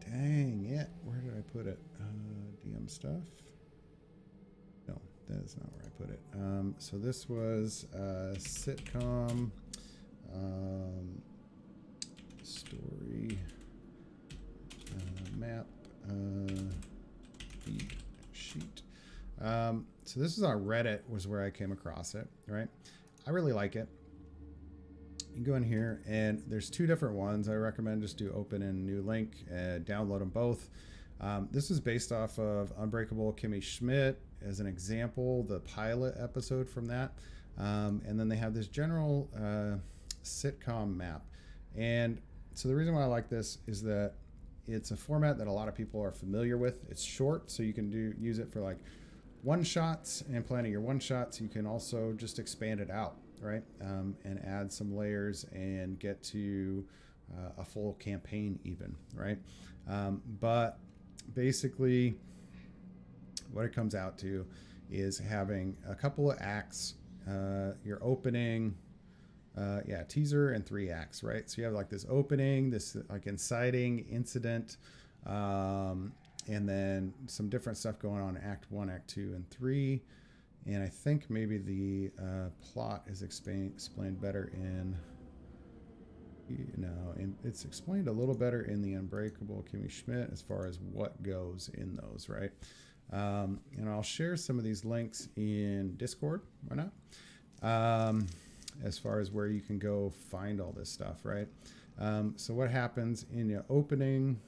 Dang it. Where did I put it? DM stuff. No, that is not where I put it. So this was sitcom story map beat sheet. So this is on Reddit was where I came across it, right? I really like it. You can go in here and there's two different ones. I recommend just do open and new link, download them both. This is based off of Unbreakable Kimmy Schmidt as an example, the pilot episode from that. And then they have this general sitcom map. And so the reason why I like this is that it's a format that a lot of people are familiar with. It's short, so you can use it for like one-shots and planning your one-shots. You can also just expand it out, right? And add some layers and get to a full campaign even, right? But basically what it comes out to is having a couple of acts, your opening, teaser and 3 acts, right? So you have like this opening, this like inciting incident, and then some different stuff going on in Act 1, Act 2, and 3. And I think maybe the plot is explained better in, it's explained a little better in the Unbreakable Kimmy Schmidt as far as what goes in those, right? And I'll share some of these links in Discord, why not? As far as where you can go find all this stuff, right? So what happens in your opening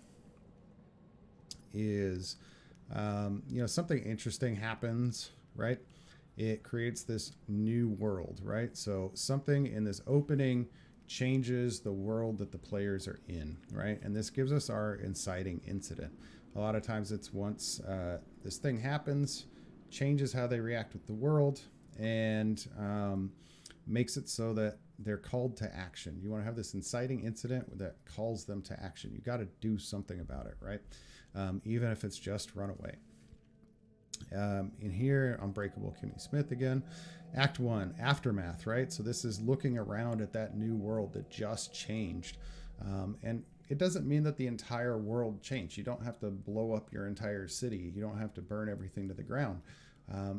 is, something interesting happens, right? It creates this new world, right? So something in this opening changes the world that the players are in, right? And this gives us our inciting incident. A lot of times it's once this thing happens, changes how they react with the world, and makes it so that they're called to action. You want to have this inciting incident that calls them to action. You got to do something about it, right? Even if it's just run away. In here, Unbreakable Kimmy Schmidt again. Act 1, Aftermath, right? So this is looking around at that new world that just changed. And it doesn't mean that the entire world changed. You don't have to blow up your entire city. You don't have to burn everything to the ground.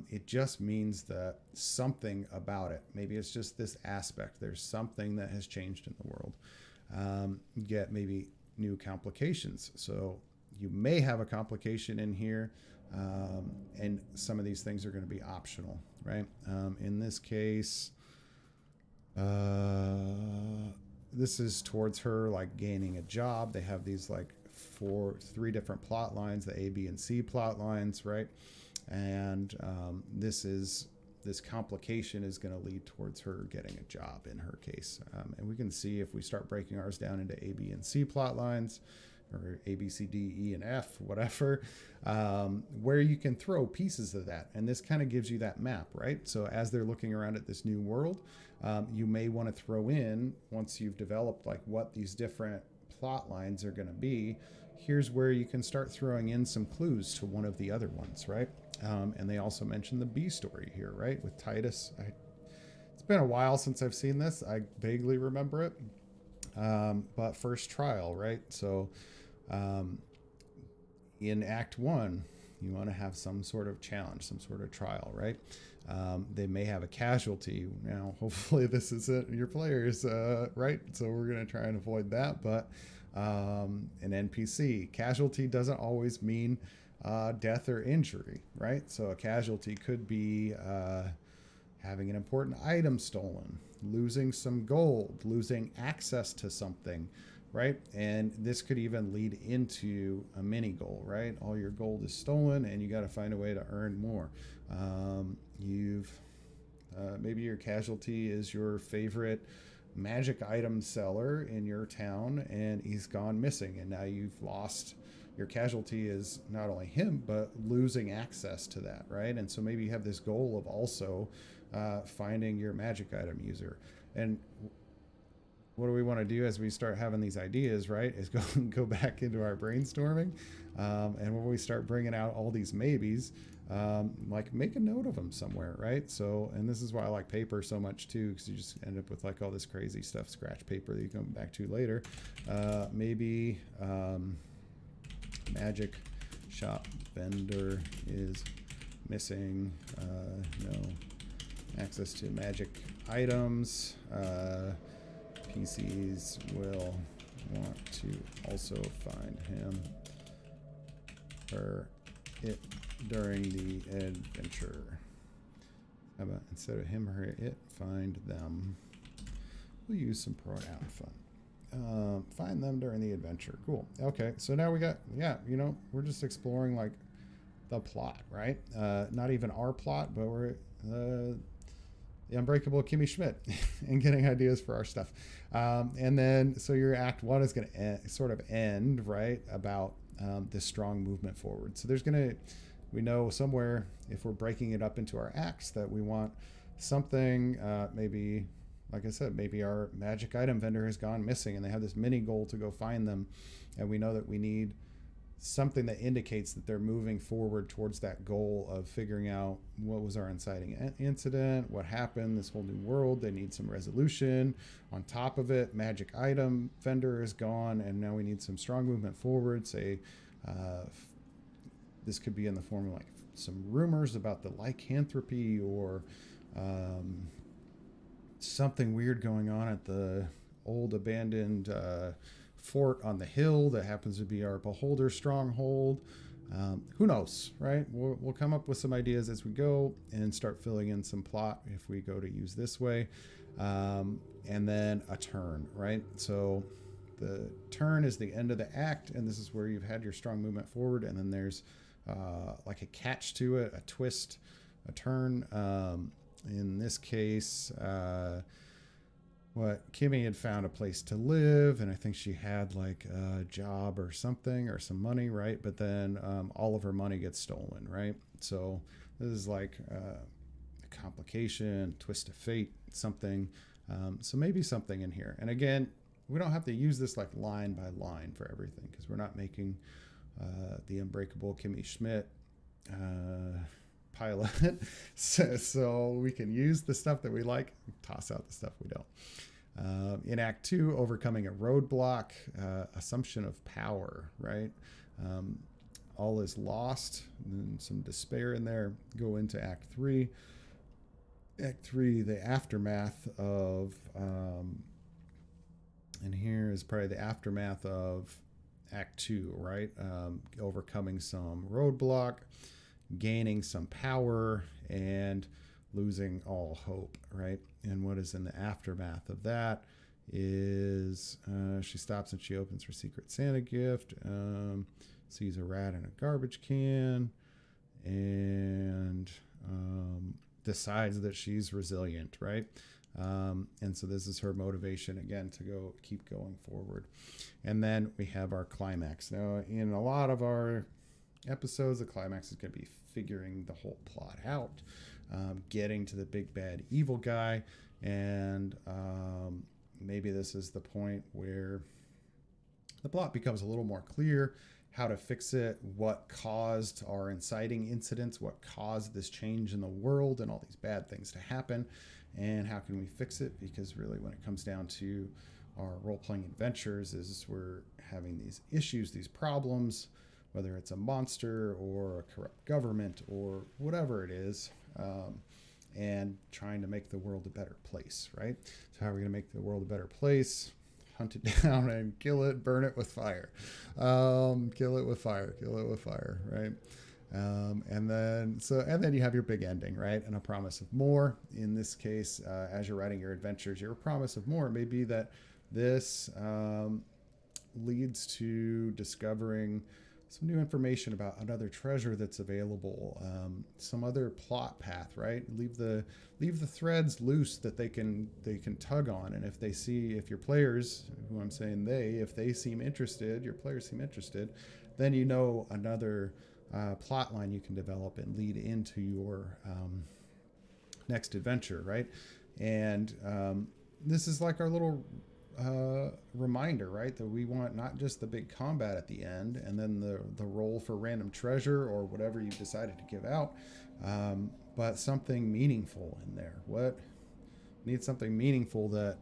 It just means that something about it, maybe it's just this aspect, there's something that has changed in the world. You get maybe new complications. So you may have a complication in here, and some of these things are going to be optional, right? In this case, this is towards her like gaining a job. They have these like 3 different plot lines, the A, B, and C plot lines, right? And this complication is going to lead towards her getting a job in her case. And we can see if we start breaking ours down into A, B, and C plot lines, or A, B, C, D, E, and F, whatever, where you can throw pieces of that. And this kind of gives you that map, right? So as they're looking around at this new world, you may want to throw in, once you've developed like what these different plot lines are going to be, here's where you can start throwing in some clues to one of the other ones, right? And they also mentioned the B story here, right? With Titus. been a while since I've seen this. I vaguely remember it. But first trial, right? So in Act 1, you want to have some sort of challenge, some sort of trial, right? They may have a casualty. Now, hopefully this isn't your players, right? So we're going to try and avoid that. But an NPC, casualty doesn't always mean death or injury, right? So a casualty could be having an important item stolen, losing some gold, losing access to something, right? And this could even lead into a mini goal, right? All your gold is stolen and you got to find a way to earn more. Maybe your casualty is your favorite magic item seller in your town and he's gone missing, and now you've lost. Your casualty is not only him but losing access to that, right? And so maybe you have this goal of also finding your magic item user. And what do we want to do as we start having these ideas, right, is go back into our brainstorming, and when we start bringing out all these maybes, like make a note of them somewhere, right? So, and this is why I like paper so much too, because you just end up with like all this crazy stuff, scratch paper that you come back to later. Maybe magic shop vendor is missing, no access to magic items. PCs will want to also find him or it during the adventure. How about instead of him or it, find them? We'll use some pronoun fun. Find them during the adventure. Cool. Okay, so now we got, we're just exploring like the plot, right? Not even our plot, but we're the Unbreakable Kimmy Schmidt and getting ideas for our stuff. And then, so your Act 1 is going to sort of end, right, about this strong movement forward. So we know somewhere, if we're breaking it up into our acts, that we want something, maybe, like I said, maybe our magic item vendor has gone missing and they have this mini goal to go find them. And we know that we need something that indicates that they're moving forward towards that goal of figuring out what was our inciting incident, what happened, this whole new world. They need some resolution. On top of it, magic item vendor is gone, and now we need some strong movement forward. Say, this could be in the form of like some rumors about the lycanthropy, or something weird going on at the old abandoned fort on the hill that happens to be our beholder stronghold. Who knows, right? We'll come up with some ideas as we go and start filling in some plot if we go to use this way. And then a turn, right? So the turn is the end of the act, and this is where you've had your strong movement forward, and then there's like a catch to it, a twist, a turn. In this case, Kimmy had found a place to live, and I think she had like a job or something or some money, right? But then all of her money gets stolen, right? So this is like a complication, twist of fate, something. So maybe something in here. And again, we don't have to use this like line by line for everything, because we're not making the Unbreakable Kimmy Schmidt pilot. So we can use the stuff that we like, toss out the stuff we don't. In Act 2, overcoming a roadblock, assumption of power, right? All is lost, and some despair in there. Go into Act 3. Act 3, the aftermath of, and here is probably the aftermath of Act 2, right? Overcoming some roadblock, gaining some power, and losing all hope, right? And what is in the aftermath of that is she stops and she opens her Secret Santa gift, sees a rat in a garbage can, and decides that she's resilient, right? And so this is her motivation again to keep going forward. And then we have our climax. Now, in a lot of our episodes, the climax is going to be figuring the whole plot out, getting to the big bad evil guy, and maybe this is the point where the plot becomes a little more clear, how to fix it, what caused our inciting incidents, what caused this change in the world and all these bad things to happen. and how can we fix it? Because really when it comes down to our role-playing adventures is we're having these issues, these problems, whether it's a monster or a corrupt government or whatever it is, and trying to make the world a better place, right? So how are we going to make the world a better place? Hunt it down and kill it, burn it with fire. Kill it with fire, right? And then you have your big ending, right? And a promise of more. In this case, as you're writing your adventures, your promise of more may be that this leads to discovering some new information about another treasure that's available, some other plot path, right? Leave the threads loose that they can tug on, and if your players, who I'm saying if they seem interested, your players seem interested, then you know another plot line you can develop and lead into your next adventure, right? And this is like our little reminder, right, that we want not just the big combat at the end and then the roll for random treasure or whatever you decided to give out, but something meaningful in there. What needs something meaningful that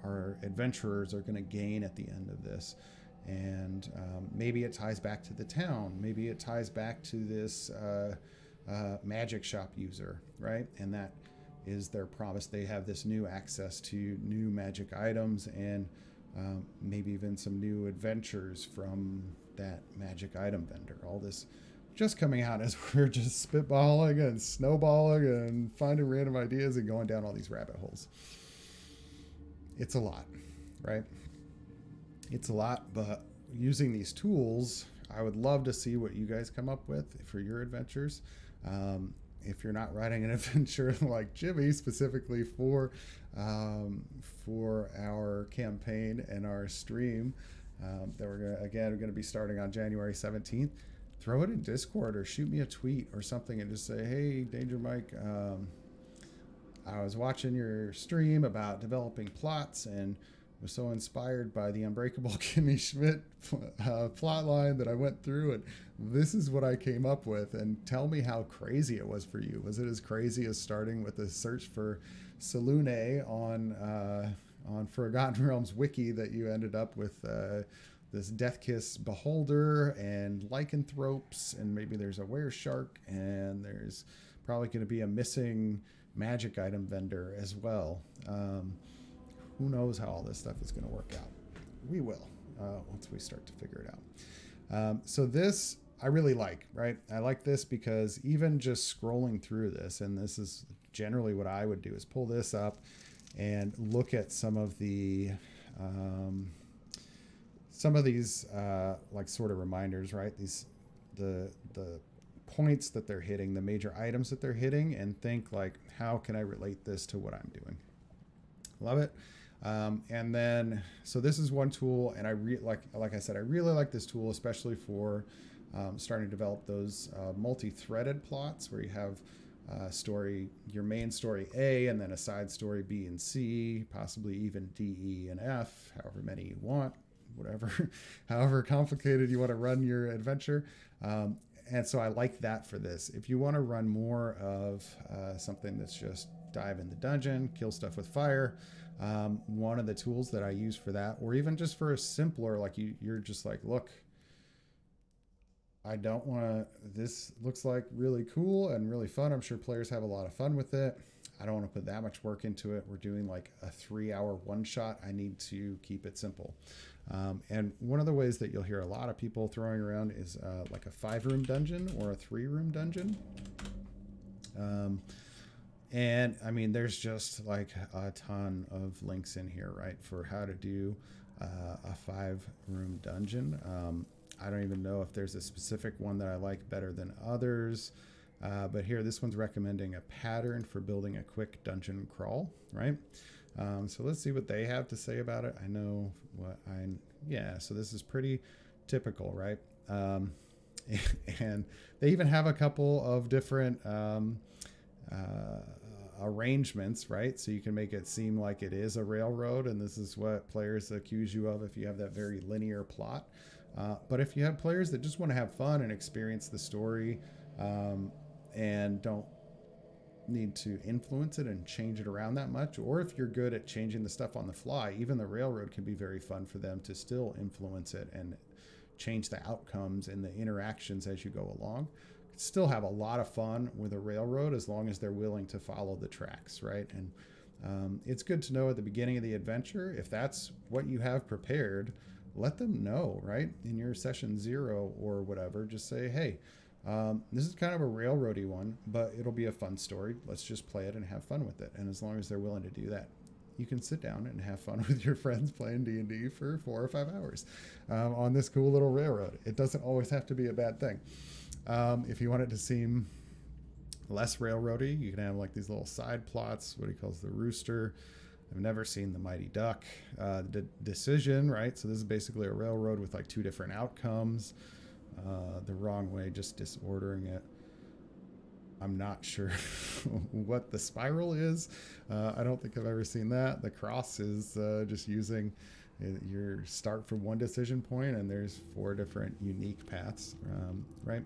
our adventurers are going to gain at the end of this. And maybe it ties back to the town. Maybe it ties back to this magic shop user, right? And that is their promise. They have this new access to new magic items and maybe even some new adventures from that magic item vendor. All this just coming out as we're just spitballing and snowballing and finding random ideas and going down all these rabbit holes. It's a lot, right? It's a lot, but using these tools, I would love to see what you guys come up with for your adventures. If you're not writing an adventure like Jimmy specifically for our campaign and our stream that we're going to be starting on January 17th, throw it in Discord or shoot me a tweet or something and just say, hey, Danger Myke, I was watching your stream about developing plots and was so inspired by the Unbreakable Kimmy Schmidt plot line that I went through, and this is what I came up with, and tell me how crazy it was for you. Was it as crazy as starting with a search for Selune on Forgotten Realms Wiki that you ended up with this Deathkiss Beholder and Lycanthropes, and maybe there's a were shark, and there's probably going to be a missing magic item vendor as well. Who knows how all this stuff is going to work out? We will once we start to figure it out. So this I really like, right? I like this because even just scrolling through this, and this is generally what I would do, is pull this up and look at some of these like sort of reminders, right? The points that they're hitting, the major items that they're hitting, and think like, how can I relate this to what I'm doing? Love it. And then, so this is one tool, and like I said, I really like this tool, especially for starting to develop those multi-threaded plots where you have your main story A, and then a side story B and C, possibly even D, E, and F, however many you want, whatever, however complicated you want to run your adventure. And so I like that for this. If you want to run more of something that's just dive in the dungeon, kill stuff with fire, one of the tools that I use for that, or even just for a simpler, like you're just like, look, I don't want to, this looks like really cool and really fun. I'm sure players have a lot of fun with it. I don't want to put that much work into it. We're doing like a 3-hour one shot. I need to keep it simple. And one of the ways that you'll hear a lot of people throwing around is like a 5-room dungeon or a 3-room dungeon. And I mean, there's just like a ton of links in here, right, for how to do a 5-room dungeon. I don't even know if there's a specific one that I like better than others. But here, this one's recommending a pattern for building a quick dungeon crawl, right? So let's see what they have to say about it. I know so this is pretty typical, right? And they even have a couple of different arrangements, right? So you can make it seem like it is a railroad, and this is what players accuse you of if you have that very linear plot. But if you have players that just want to have fun and experience the story, and don't need to influence it and change it around that much, or if you're good at changing the stuff on the fly, even the railroad can be very fun for them to still influence it and change the outcomes and the interactions as you go along. Still have a lot of fun with a railroad as long as they're willing to follow the tracks, right? And it's good to know at the beginning of the adventure, if that's what you have prepared, let them know, right? In your session 0 or whatever, just say, hey, this is kind of a railroady one, but it'll be a fun story. Let's just play it and have fun with it. And as long as they're willing to do that, you can sit down and have fun with your friends playing D&D for 4 or 5 hours on this cool little railroad. It doesn't always have to be a bad thing. If you want it to seem less railroady, you can have like these little side plots, what he calls the rooster. I've never seen the Mighty Duck. Decision, right? So this is basically a railroad with like 2 different outcomes. The wrong way, just disordering it. I'm not sure what the spiral is. I don't think I've ever seen that. The cross is just using your start from one decision point, and there's 4 different unique paths, right?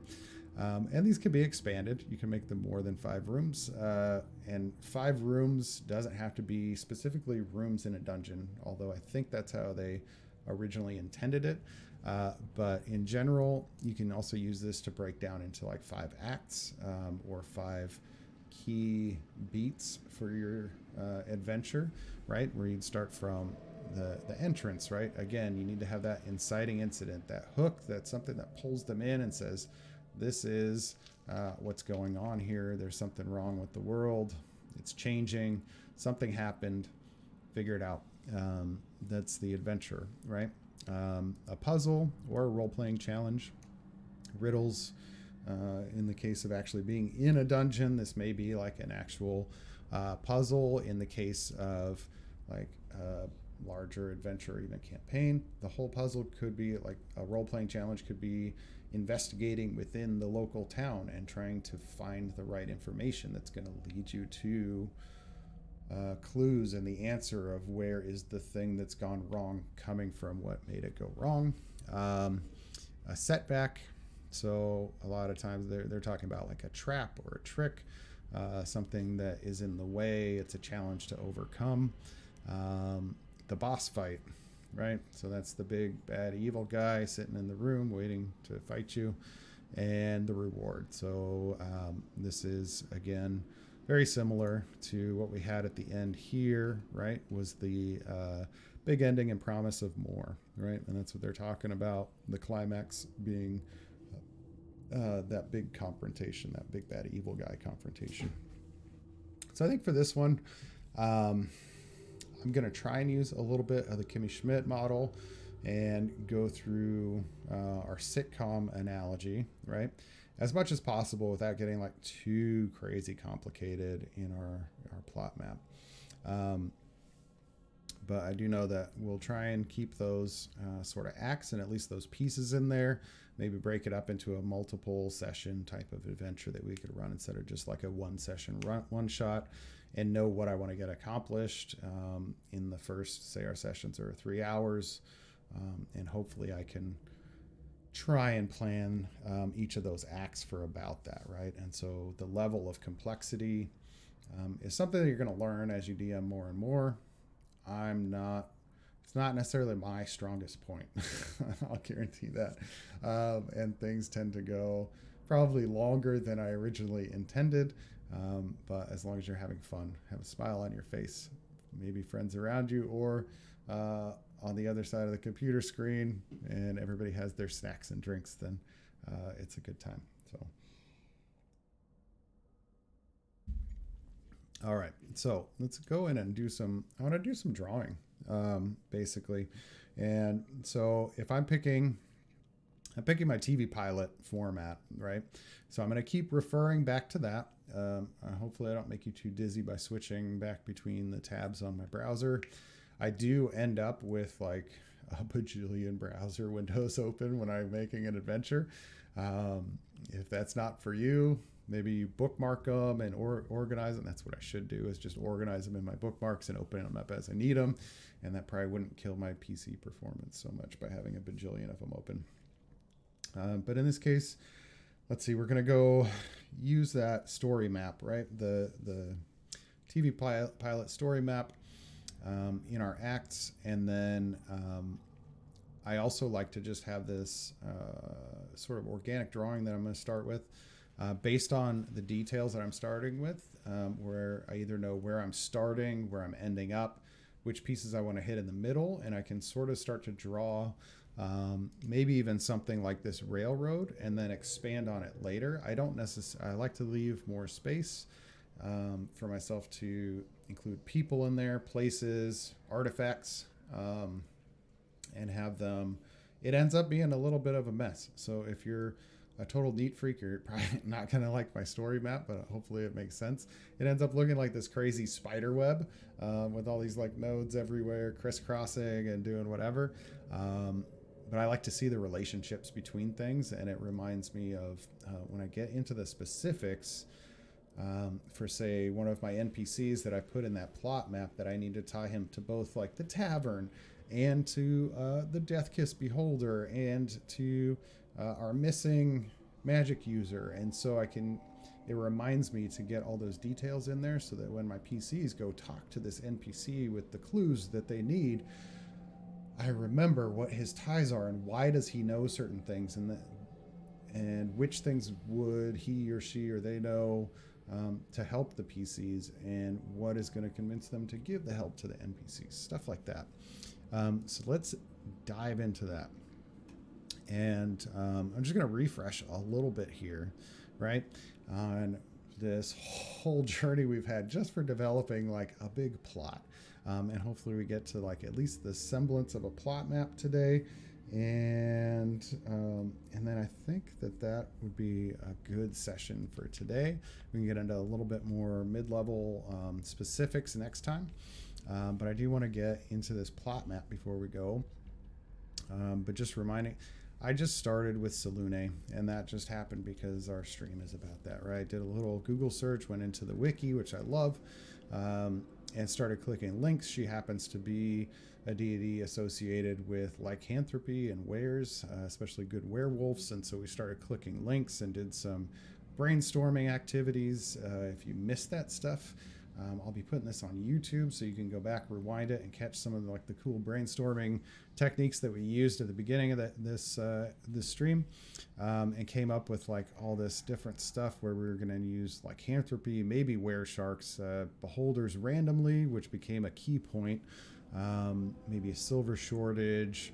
And these can be expanded. You can make them more than 5 rooms. And 5 rooms doesn't have to be specifically rooms in a dungeon, although I think that's how they originally intended it. But in general, you can also use this to break down into like 5 acts or 5 key beats for your adventure, right? Where you'd start from the entrance, right? Again, you need to have that inciting incident, that hook, that's something that pulls them in and says, this is what's going on here. There's something wrong with the world. It's changing. Something happened. Figure it out. That's the adventure, right? A puzzle or a role-playing challenge. Riddles. In the case of actually being in a dungeon, this may be like an actual puzzle. In the case of like a larger adventure or even campaign, the whole puzzle could be like a role-playing challenge, could be investigating within the local town and trying to find the right information that's going to lead you to clues and the answer of where is the thing that's gone wrong coming from, what made it go wrong. A setback. So a lot of times they're talking about like a trap or a trick, something that is in the way. It's a challenge to overcome. The boss fight, right? So that's the big bad evil guy sitting in the room waiting to fight you, and the reward. So this is again very similar to what we had at the end here, right? Was the big ending and promise of more, right? And that's what they're talking about. The climax being that big confrontation, that big bad evil guy confrontation. So I think for this one, I'm going to try and use a little bit of the Kimmy Schmidt model and go through our sitcom analogy, right? As much as possible without getting like too crazy complicated in our plot map. But I do know that we'll try and keep those sort of acts and at least those pieces in there. Maybe break it up into a multiple session type of adventure that we could run instead of just like a 1 session one shot, and know what I want to get accomplished in the first, say our sessions are 3 hours. And hopefully I can try and plan each of those acts for about that, right? And so the level of complexity is something that you're going to learn as you DM more and more. It's not necessarily my strongest point. I'll guarantee that. And things tend to go probably longer than I originally intended. But as long as you're having fun, have a smile on your face, maybe friends around you, or on the other side of the computer screen, and everybody has their snacks and drinks, then it's a good time. So, all right. So let's go in and I want to do some drawing, basically. And so if I'm picking my TV pilot format, right? So I'm going to keep referring back to that. Hopefully I don't make you too dizzy by switching back between the tabs on my browser. I do end up with like a bajillion browser windows open when I'm making an adventure. If that's not for you, maybe you bookmark them and organize them. That's what I should do, is just organize them in my bookmarks and open them up as I need them. And that probably wouldn't kill my PC performance so much by having a bajillion of them open. But in this case, let's see, we're going to go use that story map, right? The TV pilot story map in our acts, and then I also like to just have this sort of organic drawing that I'm going to start with based on the details that I'm starting with, where I either know where I'm starting, where I'm ending up, which pieces I want to hit in the middle, and I can sort of start to draw maybe even something like this railroad and then expand on it later. I like to leave more space for myself to include people in there, places, artifacts, and have them. It ends up being a little bit of a mess. So if you're a total neat freak, you're probably not going to like my story map, but hopefully it makes sense. It ends up looking like this crazy spider web with all these like nodes everywhere, crisscrossing and doing whatever. But I like to see the relationships between things, and it reminds me of when I get into the specifics for, say, one of my NPCs that I put in that plot map, that I need to tie him to both like the tavern and to the Death Kiss Beholder and to our missing magic user. And so it reminds me to get all those details in there so that when my PCs go talk to this NPC with the clues that they need, I remember what his ties are and why does he know certain things, and which things would he or she or they know to help the PCs, and what is going to convince them to give the help to the NPCs, stuff like that. So let's dive into that. And I'm just going to refresh a little bit here, right, on this whole journey we've had just for developing like a big plot. And hopefully we get to like at least the semblance of a plot map today. And then I think that would be a good session for today. We can get into a little bit more mid-level specifics next time. But I do want to get into this plot map before we go. But just reminding, I just started with Salune, and that just happened because our stream is about that, right? Did a little Google search, went into the wiki, which I love, and started clicking links. She happens to be a deity associated with lycanthropy and wares, especially good werewolves. And so we started clicking links and did some brainstorming activities. If you missed that stuff, I'll be putting this on YouTube, so you can go back, rewind it, and catch some of the cool brainstorming techniques that we used at the beginning of this stream, and came up with like all this different stuff where we were going to use lycanthropy, maybe were sharks, beholders randomly, which became a key point, maybe a silver shortage,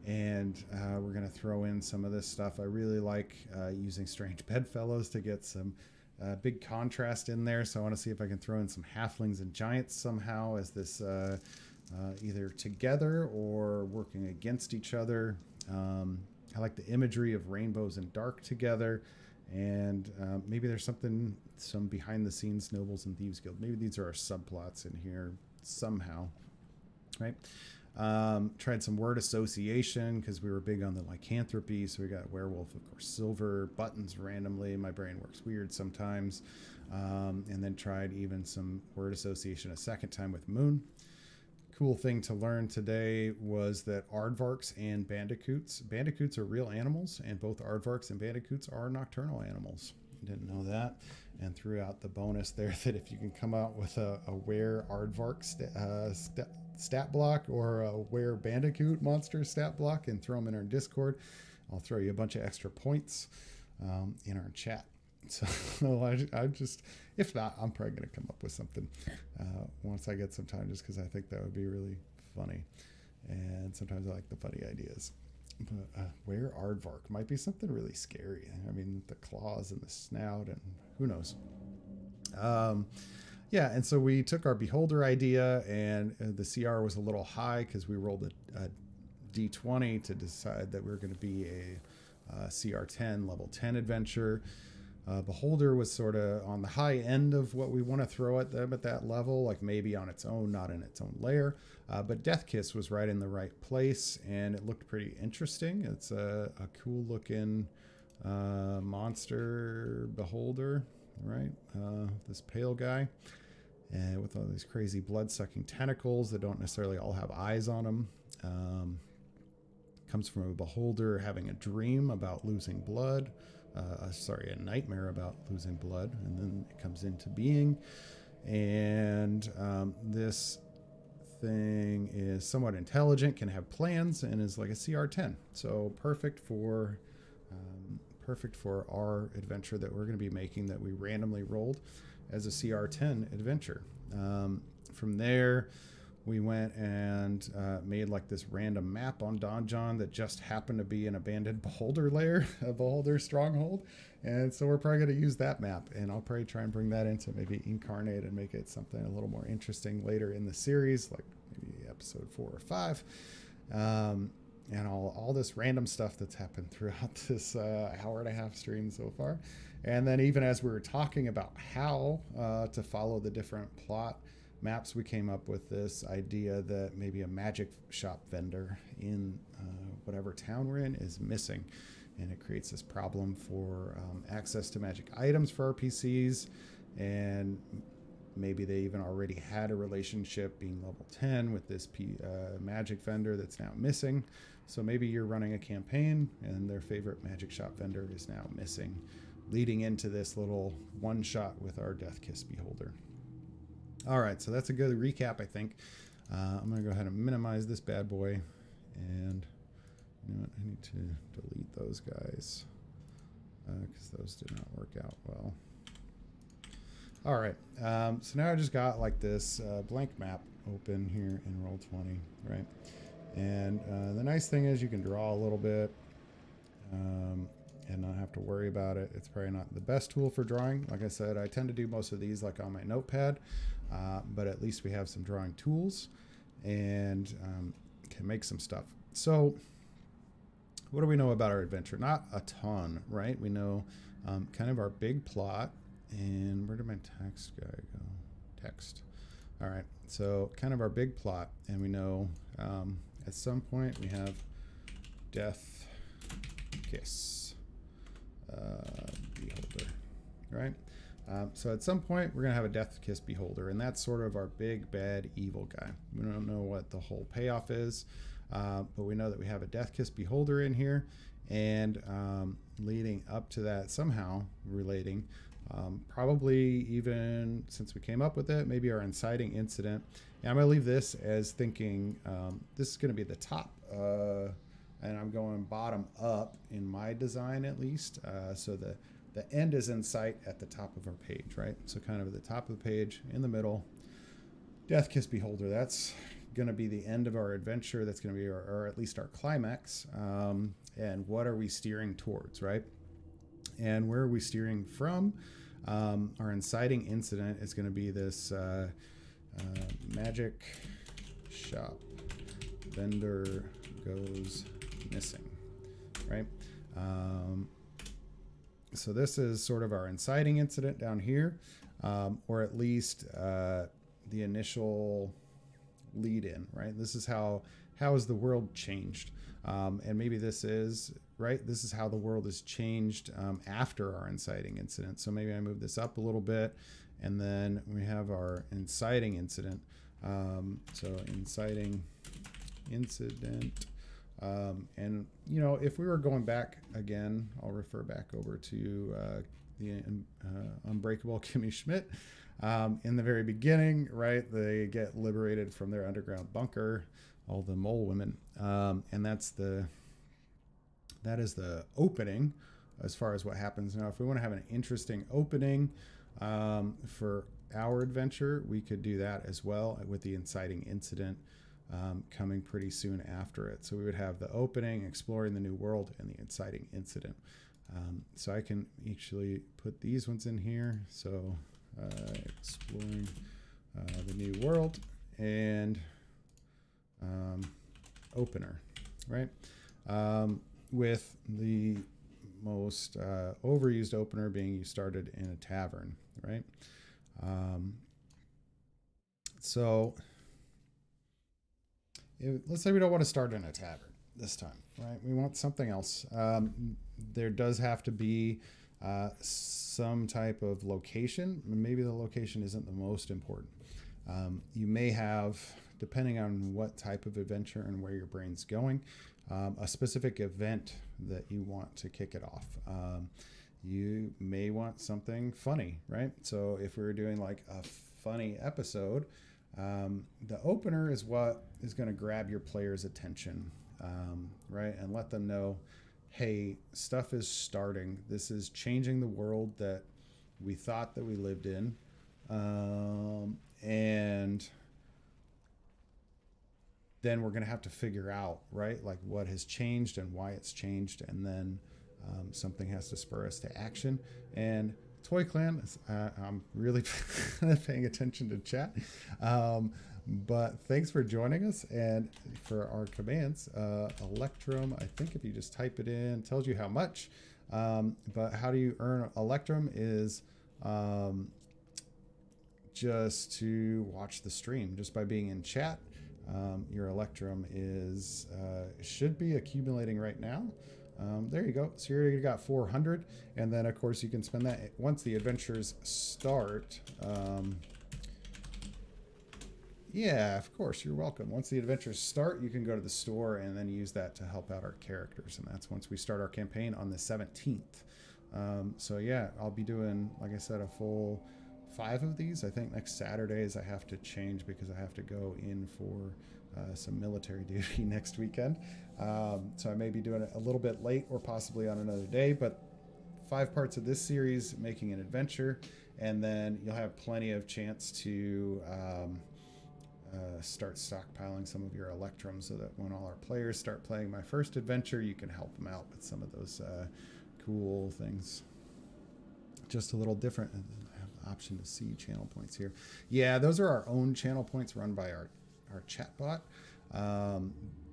and we're going to throw in some of this stuff. I really like using strange bedfellows to get some big contrast in there, so I want to see if I can throw in some halflings and giants somehow as this either together or working against each other. I like the imagery of rainbows and dark together, and maybe there's some behind the scenes nobles and thieves guild. Maybe these are our subplots in here somehow, right? Tried some word association because we were big on the lycanthropy, so we got werewolf, of course, silver, buttons randomly. My brain works weird sometimes. And then tried even some word association a second time with moon. Cool thing to learn today was that aardvarks and bandicoots are real animals, and both aardvarks and bandicoots are nocturnal animals. Didn't know that. And threw out the bonus there that if you can come out with a were aardvark stat block or a were bandicoot monster stat block and throw them in our Discord, I'll throw you a bunch of extra points in our chat. So I just, if not, I'm probably going to come up with something once I get some time, just because I think that would be really funny. And sometimes I like the funny ideas. But were aardvark might be something really scary. I mean, the claws and the snout, and who knows. Yeah, and so we took our beholder idea, and the CR was a little high because we rolled a D20 to decide that we were going to be a CR10 level 10 adventure. Beholder was sort of on the high end of what we want to throw at them at that level, like maybe on its own, not in its own layer. But Death Kiss was right in the right place, and it looked pretty interesting. It's a cool looking monster beholder, right? This pale guy, and with all these crazy blood-sucking tentacles that don't necessarily all have eyes on them. Comes from a beholder having a dream about losing blood, a nightmare about losing blood, and then it comes into being. And this thing is somewhat intelligent, can have plans, and is like a CR10. So perfect for our adventure that we're going to be making, that we randomly rolled as a CR10 adventure. From there, we went and made like this random map on Donjon that just happened to be an abandoned beholder lair, a beholder stronghold. And so we're probably going to use that map, and I'll probably try and bring that into maybe Incarnate and make it something a little more interesting later in the series, like maybe episode 4 or 5. And all this random stuff that's happened throughout this hour and a half stream so far. And then even as we were talking about how to follow the different plot maps, we came up with this idea that maybe a magic shop vendor in whatever town we're in is missing. And it creates this problem for access to magic items for RPCs. And maybe they even already had a relationship being level 10 with this magic vendor that's now missing. So maybe you're running a campaign and their favorite magic shop vendor is now missing, leading into this little one shot with our Death Kiss Beholder. All right, so that's a good recap, I think. I'm going to go ahead and minimize this bad boy. And you know what? I need to delete those guys because those did not work out well. All right, so now I just got like this blank map open here in Roll20, right? And the nice thing is you can draw a little bit and not have to worry about it. It's probably not the best tool for drawing. Like I said, I tend to do most of these like on my notepad, but at least we have some drawing tools and can make some stuff. So what do we know about our adventure? Not a ton, right? We know kind of our big plot. And where did my text guy go? Text. All right. So kind of our big plot. And we know at some point we have Death Kiss Beholder, right? So at some point we're going to have a Death Kiss Beholder. And that's sort of our big, bad, evil guy. We don't know what the whole payoff is. But we know that we have a Death Kiss Beholder in here. And leading up to that, somehow relating, probably even since we came up with it, maybe our Inciting Incident. And I'm going to leave this as thinking this is going to be the top, and I'm going bottom up in my design at least. So the end is in sight at the top of our page, right? So kind of at the top of the page, in the middle, Death Kiss Beholder. That's going to be the end of our adventure. That's going to be or at least our climax. And what are we steering towards, right? And where are we steering from? Our Inciting Incident is going to be this magic shop vendor goes missing, right? So this is sort of our Inciting Incident down here, or at least the initial lead in, right? This is how has the world changed? And maybe this is, right? This is how the world has changed after our Inciting Incident. So maybe I move this up a little bit, and then we have our Inciting Incident. So Inciting Incident. And, you know, if we were going back again, I'll refer back over to the Unbreakable Kimmy Schmidt. In the very beginning, right, they get liberated from their underground bunker, all the mole women. And that is the opening as far as what happens. Now, if we want to have an interesting opening for our adventure, we could do that as well with the Inciting Incident coming pretty soon after it. So we would have the opening, exploring the new world, and the Inciting Incident. So I can actually put these ones in here. So exploring the new world and opener, right? With the most overused opener being you started in a tavern, right? So let's say we don't want to start in a tavern this time, right? We want something else. There does have to be some type of location. Maybe the location isn't the most important. You may have, depending on what type of adventure and where your brain's going, a specific event that you want to kick it off. you may want something funny, right? So if we were doing like a funny episode, the opener is what is going to grab your player's attention, right? And let them know, hey, stuff is starting. This is changing the world that we thought that we lived in. And then we're going to have to figure out, right, like what has changed and why it's changed. And then something has to spur us to action. And Toy Clan, I'm really paying attention to chat. But thanks for joining us. And for our commands, Electrum, I think if you just type it in, it tells you how much. But how do you earn Electrum is just to watch the stream, just by being in chat. Your Electrum is should be accumulating right now. There you go. So you already got 400, and then of course you can spend that once the adventures start. Yeah, of course, you're welcome. Once the adventures start, you can go to the store and then use that to help out our characters, and that's once we start our campaign on the 17th. So yeah, I'll be doing, like I said, a full 5 of these. I think next Saturdays I have to change because I have to go in for some military duty next weekend. So I may be doing it a little bit late or possibly on another day, but 5 parts of this series making an adventure, and then you'll have plenty of chance to start stockpiling some of your Electrums so that when all our players start playing my first adventure, you can help them out with some of those cool things. Just a little different. I have the option to see channel points here. Yeah, those are our own channel points run by our chat bot,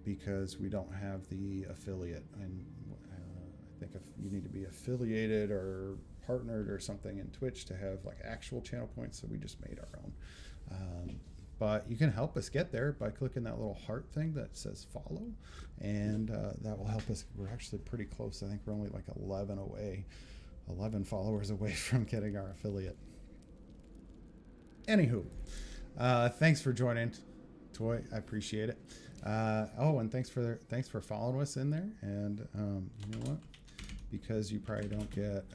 because we don't have the affiliate, and I think if you need to be affiliated or partnered or something in Twitch to have like actual channel points, so we just made our own. But you can help us get there by clicking that little heart thing that says follow, and that will help us. We're actually pretty close. I think we're only like 11 followers away from getting our affiliate. Anywho, thanks for joining, Toy. I appreciate it. And thanks for following us in there. And you know what? Because you probably don't get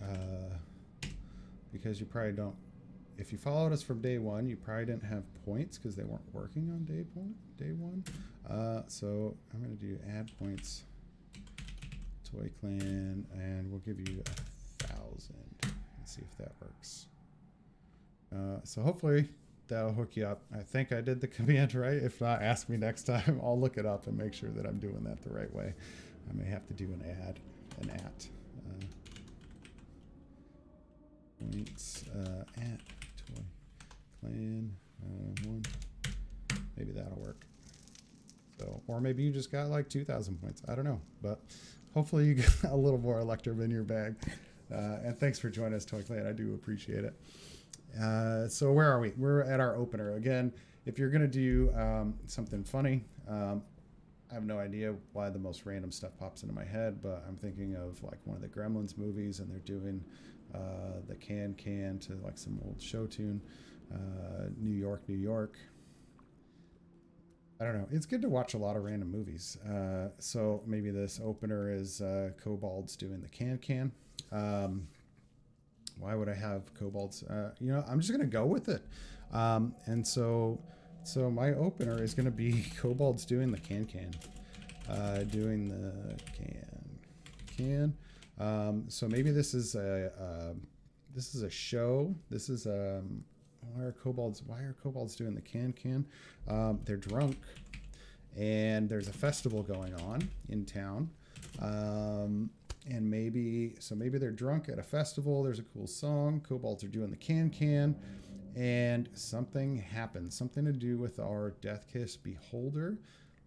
if you followed us from day one, you probably didn't have points because they weren't working on day one. So I'm going to do add points, Toy Clan, and we'll give you 1,000. Let's see if that works. So hopefully that'll hook you up. I think I did the command right. If not, ask me next time. I'll look it up and make sure that I'm doing that the right way. I may have to do an at. Points at Toy Clan 1. Maybe that'll work. So, or maybe you just got like 2,000 points. I don't know, but hopefully you got a little more Electrum in your bag. And thanks for joining us, Toy Clan. I do appreciate it. So where are we? We're at our opener. Again, if you're going to do something funny, I have no idea why the most random stuff pops into my head, but I'm thinking of like one of the Gremlins movies, and they're doing the can to like some old show tune, New York, New York. I don't know. It's good to watch a lot of random movies. So maybe this opener is Kobolds doing the can. Why would I have Kobolds? I'm just going to go with it. And so my opener is going to be Kobolds doing the can. Doing the can. So maybe this is a show. This is why are Kobolds doing the can? They're drunk, and there's a festival going on in town. And maybe they're drunk at a festival. There's a cool song. Kobolds are doing the can, and something happens. Something to do with our Death Kiss Beholder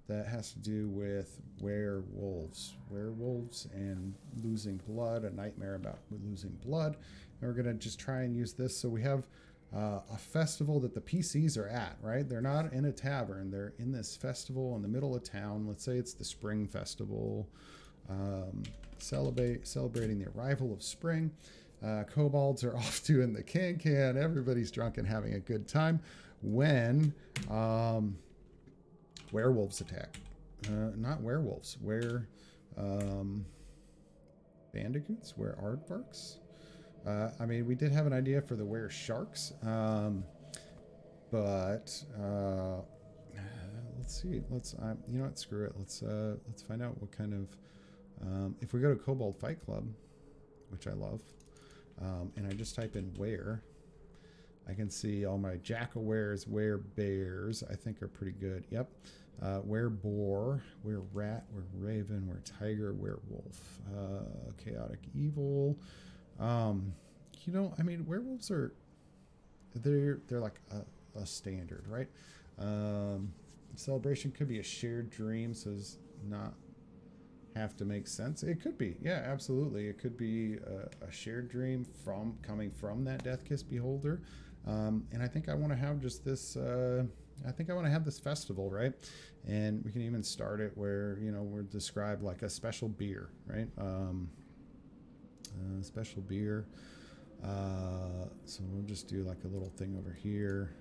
that has to do with werewolves and losing blood, a nightmare about losing blood. And we're going to just try and use this. So we have a festival that the PCs are at, right? They're not in a tavern. They're in this festival in the middle of town. Let's say it's the Spring Festival. Celebrating the arrival of spring. Kobolds are off doing the can. Everybody's drunk and having a good time when werewolves attack. Not werewolves. Bandicoots? Aardvarks? I mean, we did have an idea for the were sharks, but let's see. Let's you know what? Screw it. Let's find out what kind of if we go to Kobold Fight Club, which I love, and I just type in were, I can see all my jack-o'-wares, were-bears, I think are pretty good. Yep. Were-boar, were-rat, were-raven, were-tiger, werewolf, chaotic evil. You know, I mean, werewolves are, they're like a standard, right? Celebration could be a shared dream, so it's not have to make sense. It could be, yeah, absolutely. It could be a shared dream from coming from that Death Kiss Beholder. And I think I want to have just this. I think I want to have this festival, right? And we can even start it where we're described like a special beer, right? Special beer. So we'll just do like a little thing over here.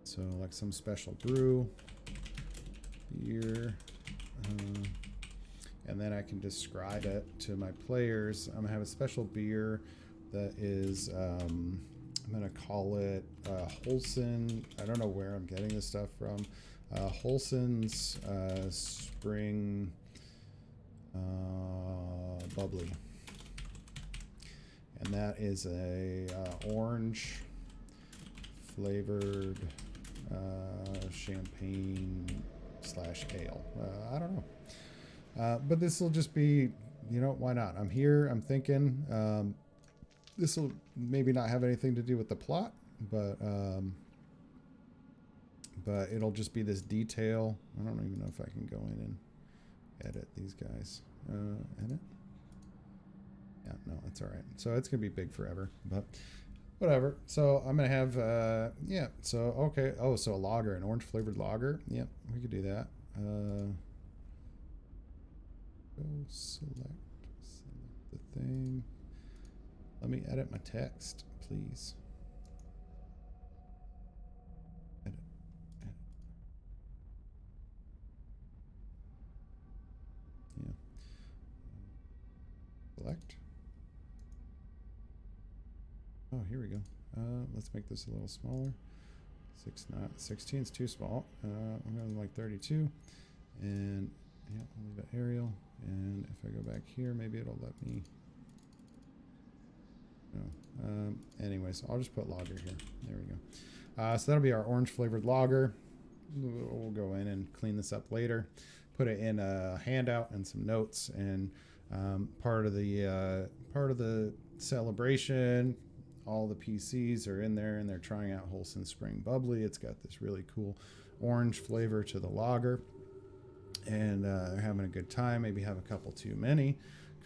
So like some special brew, beer. And then I can describe it to my players. I'm gonna have a special beer that is, I'm gonna call it Holson. I don't know where I'm getting this stuff from. Holson's Spring Bubbly, and that is a orange flavored champagne / ale. I don't know. But this will just be, why not? I'm here, I'm thinking. This will maybe not have anything to do with the plot, but it'll just be this detail. I don't even know if I can go in and edit these guys. Edit? Yeah, no, it's all right. So it's going to be big forever, but whatever. So I'm going to have, yeah, so, okay. Oh, so a lager, an orange flavored lager. Yep, we could do that. Go select the thing. Let me edit my text, please. Edit. Yeah. Select. Oh, here we go. Let's make this a little smaller. 16 is too small. I'm going to like 32. And yeah, I'll leave it Arial. And if I go back here, maybe it'll let me. No. Anyways, I'll just put lager here. There we go. So that'll be our orange flavored lager. We'll go in and clean this up later. Put it in a handout and some notes. And part of the celebration, all the PCs are in there and they're trying out Holson Spring Bubbly. It's got this really cool orange flavor to the lager. And they're having a good time. Maybe have a couple too many.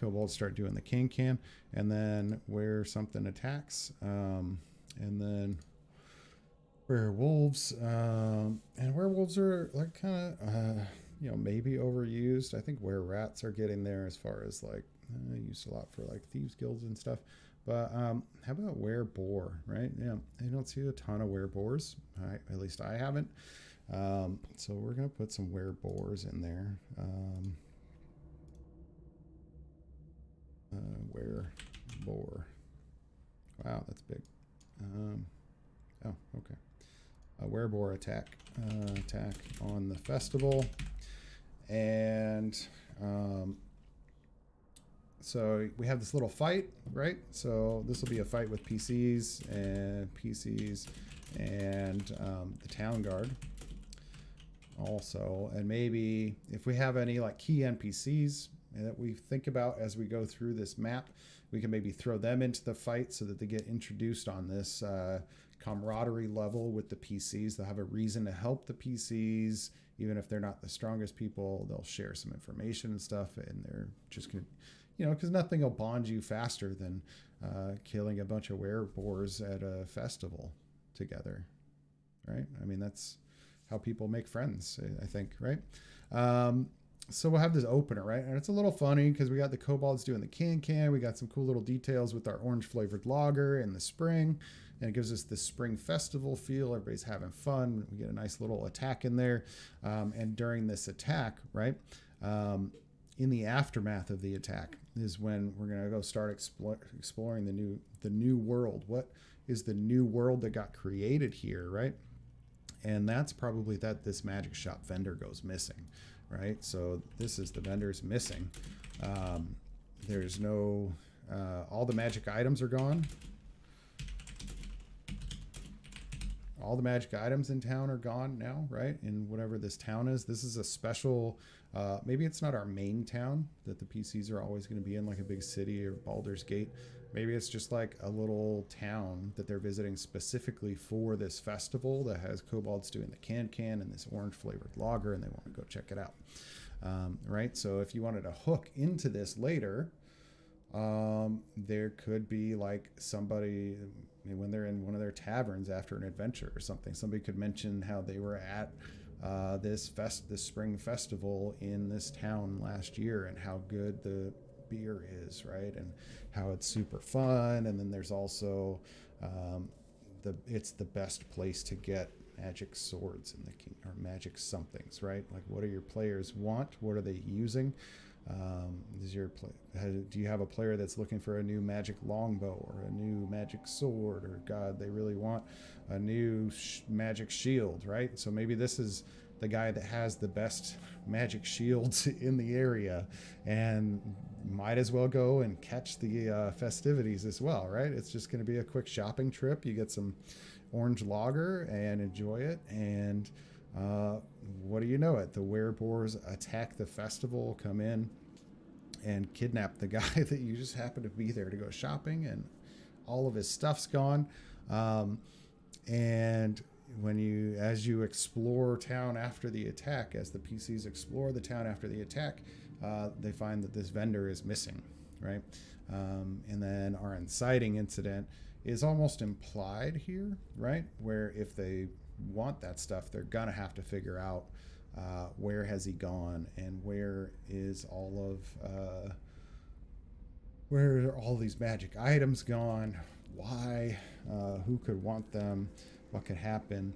Kobolds start doing the can, and then where something attacks, and then werewolves, and werewolves are like kind of maybe overused. I think were-rats are getting there as far as like used a lot for like thieves guilds and stuff. But how about were-boar, right? Yeah, I don't see a ton of were-boars. At least I haven't. So we're gonna put some were-boars in there. Were-boar. Wow, that's big. Oh, okay. A were-boar attack on the festival, and so we have this little fight, right? So this will be a fight with PCs and the town guard. Also, and maybe if we have any like key NPCs that we think about as we go through this map, we can maybe throw them into the fight so that they get introduced on this camaraderie level with the PCs. They'll have a reason to help the PCs, even if they're not the strongest people. They'll share some information and stuff, and they're just gonna, because nothing will bond you faster than killing a bunch of were-boars at a festival together, right? I mean, that's how people make friends, I think, right? So we'll have this opener, right? And it's a little funny because we got the kobolds doing the can. We got some cool little details with our orange flavored lager in the spring, and it gives us this spring festival feel. Everybody's having fun. We get a nice little attack in there. And during this attack, right, in the aftermath of the attack is when we're going to go start exploring the new world. What is the new world that got created here, right? And that's probably that this magic shop vendor goes missing, right? So this is the vendor's missing. There's no, all the magic items are gone. All the magic items in town are gone now, right? In whatever this town is. This is a special, maybe it's not our main town that the PCs are always going to be in, like a big city or Baldur's Gate. Maybe it's just like a little town that they're visiting specifically for this festival that has kobolds doing the can and this orange flavored lager, and they want to go check it out. Right? So if you wanted to hook into this later, there could be like somebody, when they're in one of their taverns after an adventure or something, somebody could mention how they were at this spring festival in this town last year and how good the beer is, right? And how it's super fun. And then there's also it's the best place to get magic swords in the king, or magic somethings, right? Like, what do your players want? What are they using? Do you have a player that's looking for a new magic longbow or a new magic sword, or God, they really want a new magic shield, right? So maybe this is the guy that has the best magic shields in the area, and might as well go and catch the festivities as well, right? It's just going to be a quick shopping trip. You get some orange lager and enjoy it, and what do you know it? The wereboars attack the festival, come in and kidnap the guy that you just happen to be there to go shopping, and all of his stuff's gone. And as you explore town after the attack, as the PCs explore the town after the attack, they find that this vendor is missing, right? And then our inciting incident is almost implied here, right? Where if they want that stuff, they're gonna have to figure out where has he gone, and where are all these magic items gone, why, who could want them, what could happen.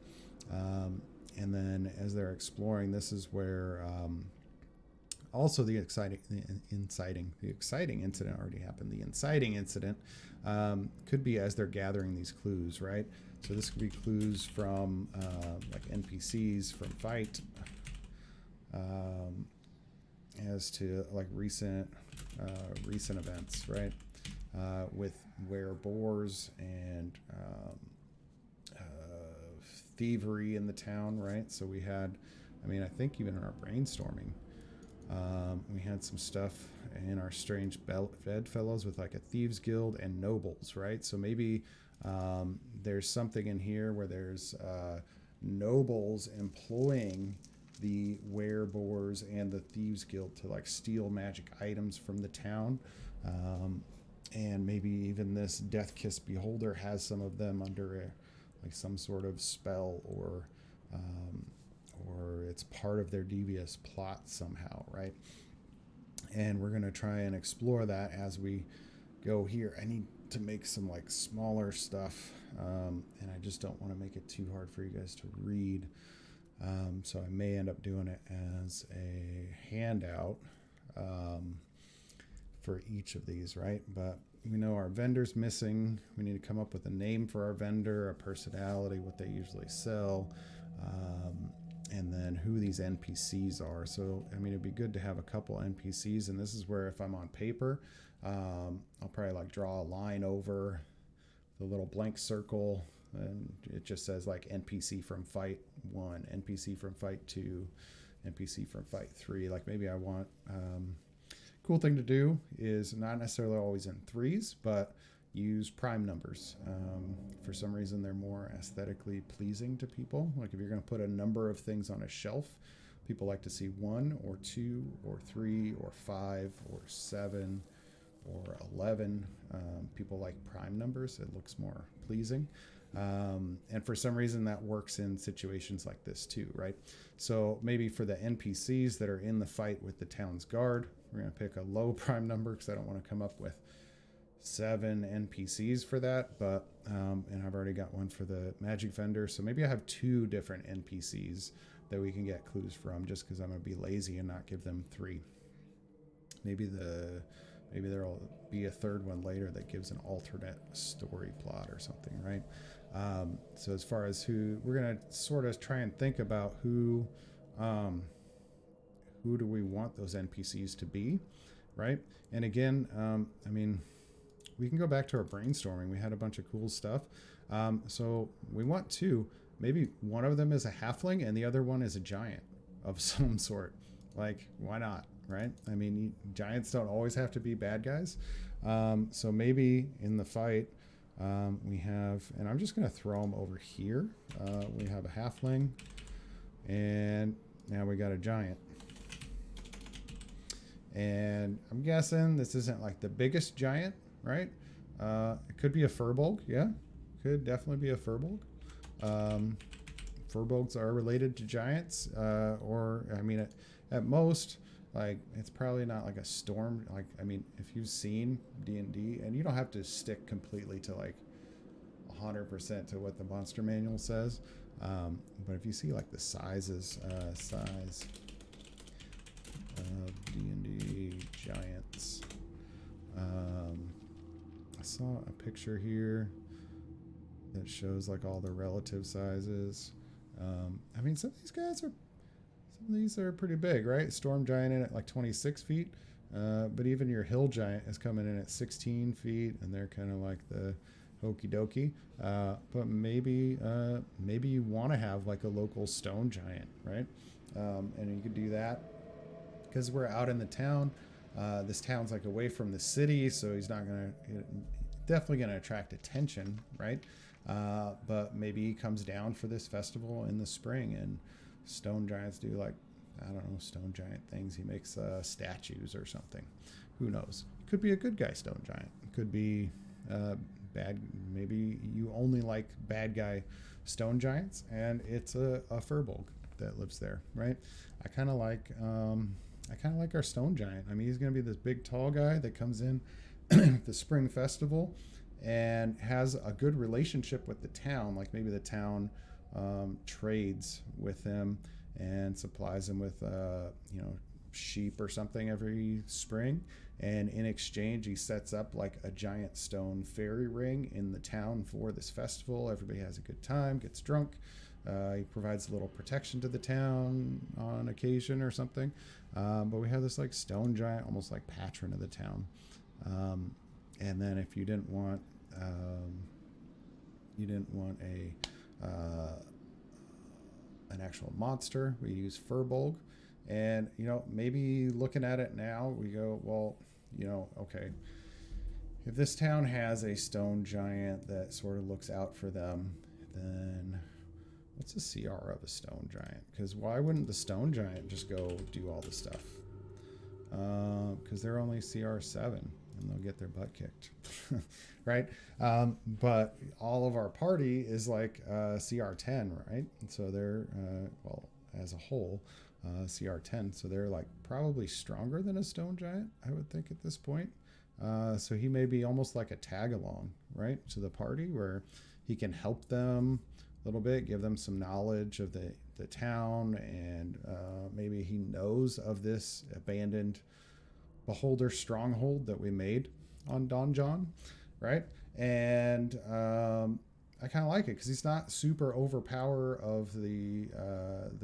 And then as they're exploring, this is where also the exciting incident already happened. The inciting incident could be as they're gathering these clues, right? So this could be clues from like NPCs from fight, as to like recent events, right? With wereboars and thievery in the town, right? So we had, I think even in our brainstorming, we had some stuff in our strange bedfellows with like a thieves guild and nobles, right? So maybe there's something in here where there's nobles employing the wereboars and the thieves guild to like steal magic items from the town, and maybe even this Death Kiss Beholder has some of them under like some sort of spell, or it's part of their devious plot somehow, right? And we're going to try and explore that as we go here. I need to make some like smaller stuff, and I just don't want to make it too hard for you guys to read, so I may end up doing it as a handout for each of these, right? But we know our vendor's missing. We need to come up with a name for our vendor, a personality, what they usually sell, and then who these NPCs are. So, it'd be good to have a couple NPCs, and this is where if I'm on paper, I'll probably like draw a line over the little blank circle, and it just says like NPC from fight 1, NPC from fight 2, NPC from fight 3. Like maybe I want, cool thing to do is not necessarily always in threes, but use prime numbers. For some reason, they're more aesthetically pleasing to people. Like if you're going to put a number of things on a shelf, people like to see 1 or 2 or 3 or 5 or 7 or 11. People like prime numbers. It looks more pleasing. And for some reason that works in situations like this too, right? So maybe for the NPCs that are in the fight with the town's guard, we're going to pick a low prime number because I don't want to come up with 7 NPCs for that, but and I've already got one for the magic vendor, so maybe I have 2 different NPCs that we can get clues from, just because I'm going to be lazy and not give them 3. maybe there'll be a third one later that gives an alternate story plot or something, right? So as far as who, we're going to sort of try and think about who do we want those NPCs to be, right? And again, I mean, we can go back to our brainstorming. We had a bunch of cool stuff. So we want two. Maybe one of them is a halfling and the other one is a giant of some sort. Like, why not, right? I mean, giants don't always have to be bad guys. So maybe in the fight, we have, and I'm just going to throw them over here. We have a halfling, and now we got a giant. And I'm guessing this isn't like the biggest giant, right? It could be a furbolg, yeah. Could definitely be a furbolg. Furbolgs are related to giants, or I mean, at most, like, it's probably not like a storm. Like, I mean, if you've seen D&D, and you don't have to stick completely to like 100% to what the monster manual says, but if you see like the size of D&D giants, I saw a picture here that shows like all the relative sizes. I mean, some of these are pretty big, right? Storm giant in at like 26 feet, but even your hill giant is coming in at 16 feet, and they're kind of like the hokey dokey. But maybe you want to have like a local stone giant, right? And you could do that because we're out in the town. This town's like away from the city, so he's definitely gonna attract attention, right? But maybe he comes down for this festival in the spring, and stone giants do like, I don't know, stone giant things. He makes statues or something. Who knows? Could be a good guy stone giant. Could be bad. Maybe you only like bad guy stone giants, and it's a furbolg that lives there, right? I kind of like our stone giant. I mean, he's going to be this big tall guy that comes in the spring festival and has a good relationship with the town. Like maybe the town trades with him and supplies him with sheep or something every spring, and in exchange he sets up like a giant stone fairy ring in the town for this festival. Everybody has a good time, gets drunk. He provides a little protection to the town on occasion or something. But we have this like stone giant, almost like patron of the town. And then if you didn't want an actual monster, we use furbolg. And maybe looking at it now, we go, well, okay, if this town has a stone giant that sort of looks out for them, then what's the CR of a stone giant? Because why wouldn't the stone giant just go do all the stuff? Because they're only CR 7 and they'll get their butt kicked, right? But all of our party is like CR 10, right? And so they're as a whole, CR 10. So they're like probably stronger than a stone giant, I would think at this point. So he may be almost like a tag along, right, to the party, where he can help them a little bit, give them some knowledge of the town, and maybe he knows of this abandoned beholder stronghold that we made on Don John, right? And I kind of like it because he's not super overpower of the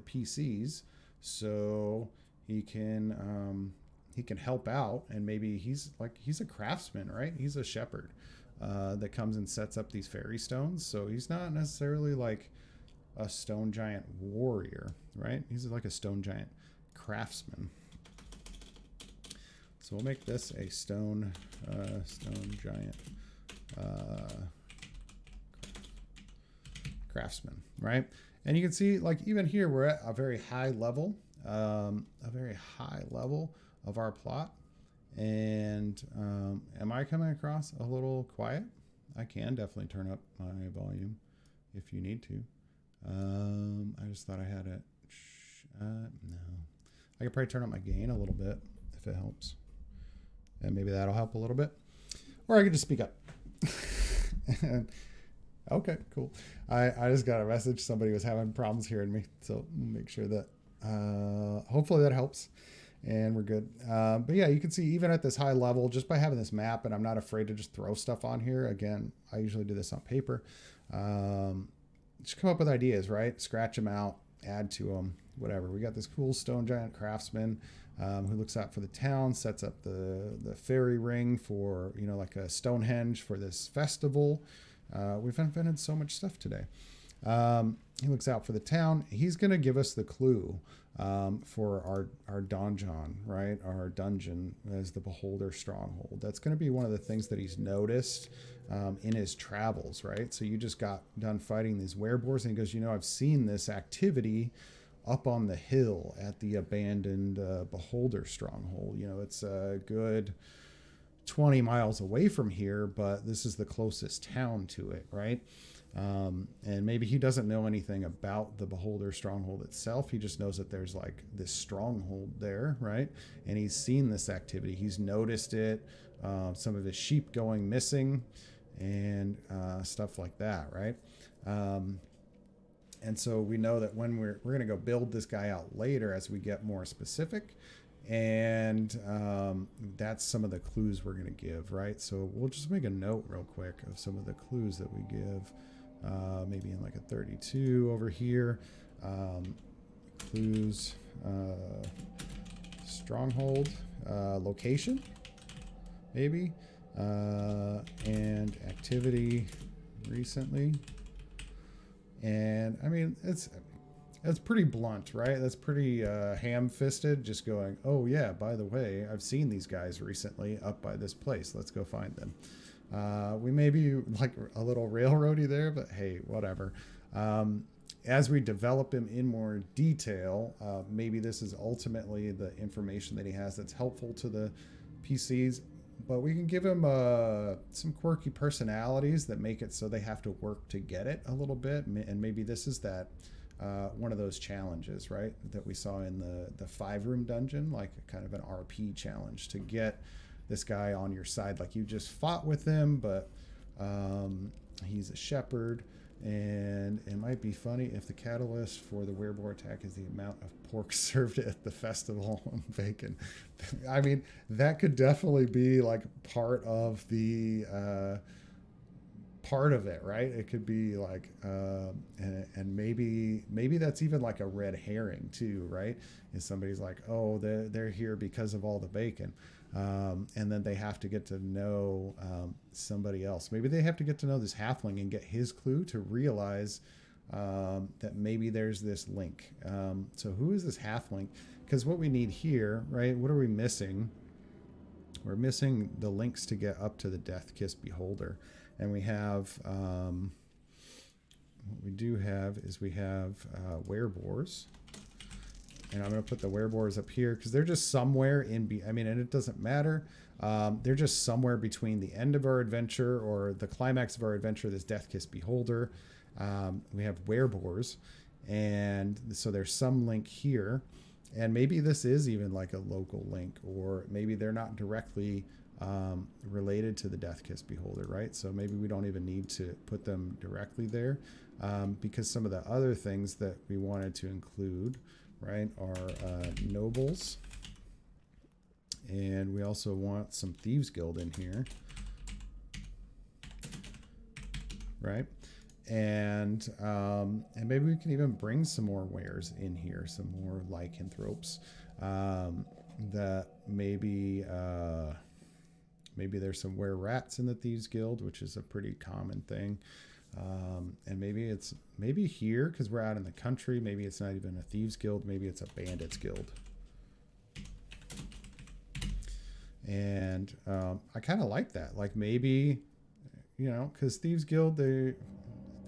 PCs, so he can help out, and maybe he's a craftsman, right? He's a shepherd that comes and sets up these fairy stones. So he's not necessarily like a stone giant warrior, right? He's like a stone giant craftsman. So we'll make this a stone giant craftsman, right? And you can see, like, even here we're at a very high level of our plot. And am I coming across a little quiet? I can definitely turn up my volume if you need to. I just thought I had it. No, I could probably turn up my gain a little bit if it helps, and maybe that'll help a little bit. Or I could just speak up. Okay, cool. I just got a message. Somebody was having problems hearing me, so make sure that hopefully that helps. And we're good. But yeah, you can see even at this high level, just by having this map, and I'm not afraid to just throw stuff on here. Again, I usually do this on paper. Just come up with ideas, right? Scratch them out, add to them, whatever. We got this cool stone giant craftsman who looks out for the town, sets up the fairy ring for, like a Stonehenge for this festival. We've invented so much stuff today. He looks out for the town. He's going to give us the clue for our donjon, right? Our dungeon as the Beholder Stronghold. That's going to be one of the things that he's noticed in his travels, right? So you just got done fighting these wereboars, and he goes, I've seen this activity up on the hill at the abandoned Beholder Stronghold. It's a good 20 miles away from here, but this is the closest town to it, right? And maybe he doesn't know anything about the Beholder Stronghold itself. He just knows that there's like this stronghold there, right? And he's seen this activity. He's noticed it, some of his sheep going missing and stuff like that, right? And so we know that when we're going to go build this guy out later as we get more specific. And that's some of the clues we're going to give, right? So we'll just make a note real quick of some of the clues that we give. Maybe in like a 32 over here. Clues, stronghold, location, maybe, and activity recently. And I mean, that's pretty blunt, right? That's pretty ham-fisted, just going, oh yeah, by the way, I've seen these guys recently up by this place. Let's go find them. We may be like a little railroady there, but hey, whatever. As we develop him in more detail, maybe this is ultimately the information that he has that's helpful to the PCs, but we can give him some quirky personalities that make it so they have to work to get it a little bit. And maybe this is that one of those challenges, right, that we saw in the 5-room dungeon, like kind of an RP challenge to get this guy on your side. Like you just fought with him, but he's a shepherd, and it might be funny if the catalyst for the wereboar attack is the amount of pork served at the festival and bacon. I mean, that could definitely be like part of the part of it, right? It could be like and maybe that's even like a red herring too, right? Is somebody's like, oh, they're here because of all the bacon. And then they have to get to know somebody else. Maybe they have to get to know this halfling and get his clue to realize that maybe there's this link. So who is this halfling? Because what we need here, right? What are we missing? We're missing the links to get up to the Death-Kissed Beholder. And we have, what we do have is we have wereboars. And I'm going to put the wereboars up here because they're just somewhere and it doesn't matter. They're just somewhere between the end of our adventure or the climax of our adventure, this Death-Kissed Beholder. We have wereboars. And so there's some link here. And maybe this is even like a local link, or maybe they're not directly related to the Death-Kissed Beholder, right? So maybe we don't even need to put them directly there because some of the other things that we wanted to include, right, are nobles, and we also want some Thieves Guild in here, right? And maybe we can even bring some more wares in here, some more lycanthropes that maybe there's some were rats in the Thieves Guild, which is a pretty common thing. And maybe here, because we're out in the country, maybe it's not even a Thieves Guild, maybe it's a Bandits Guild. And I kind of like that. Like maybe, because Thieves Guild,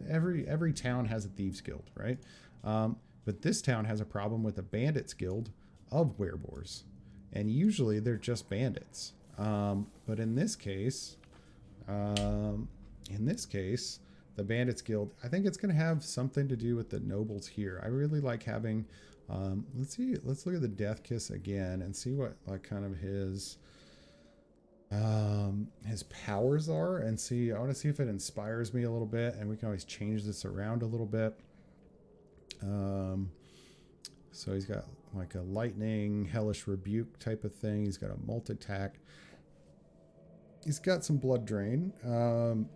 every town has a Thieves Guild, right? But this town has a problem with a Bandits Guild of wereboars, and usually they're just bandits. But in this case, the Bandits Guild, I think it's going to have something to do with the nobles here. I really like having, let's look at the Death Kiss again and see what like kind of his powers are, and I want to see if it inspires me a little bit, and we can always change this around a little bit. So he's got like a lightning, hellish rebuke type of thing. He's got a multi-attack. He's got some blood drain. And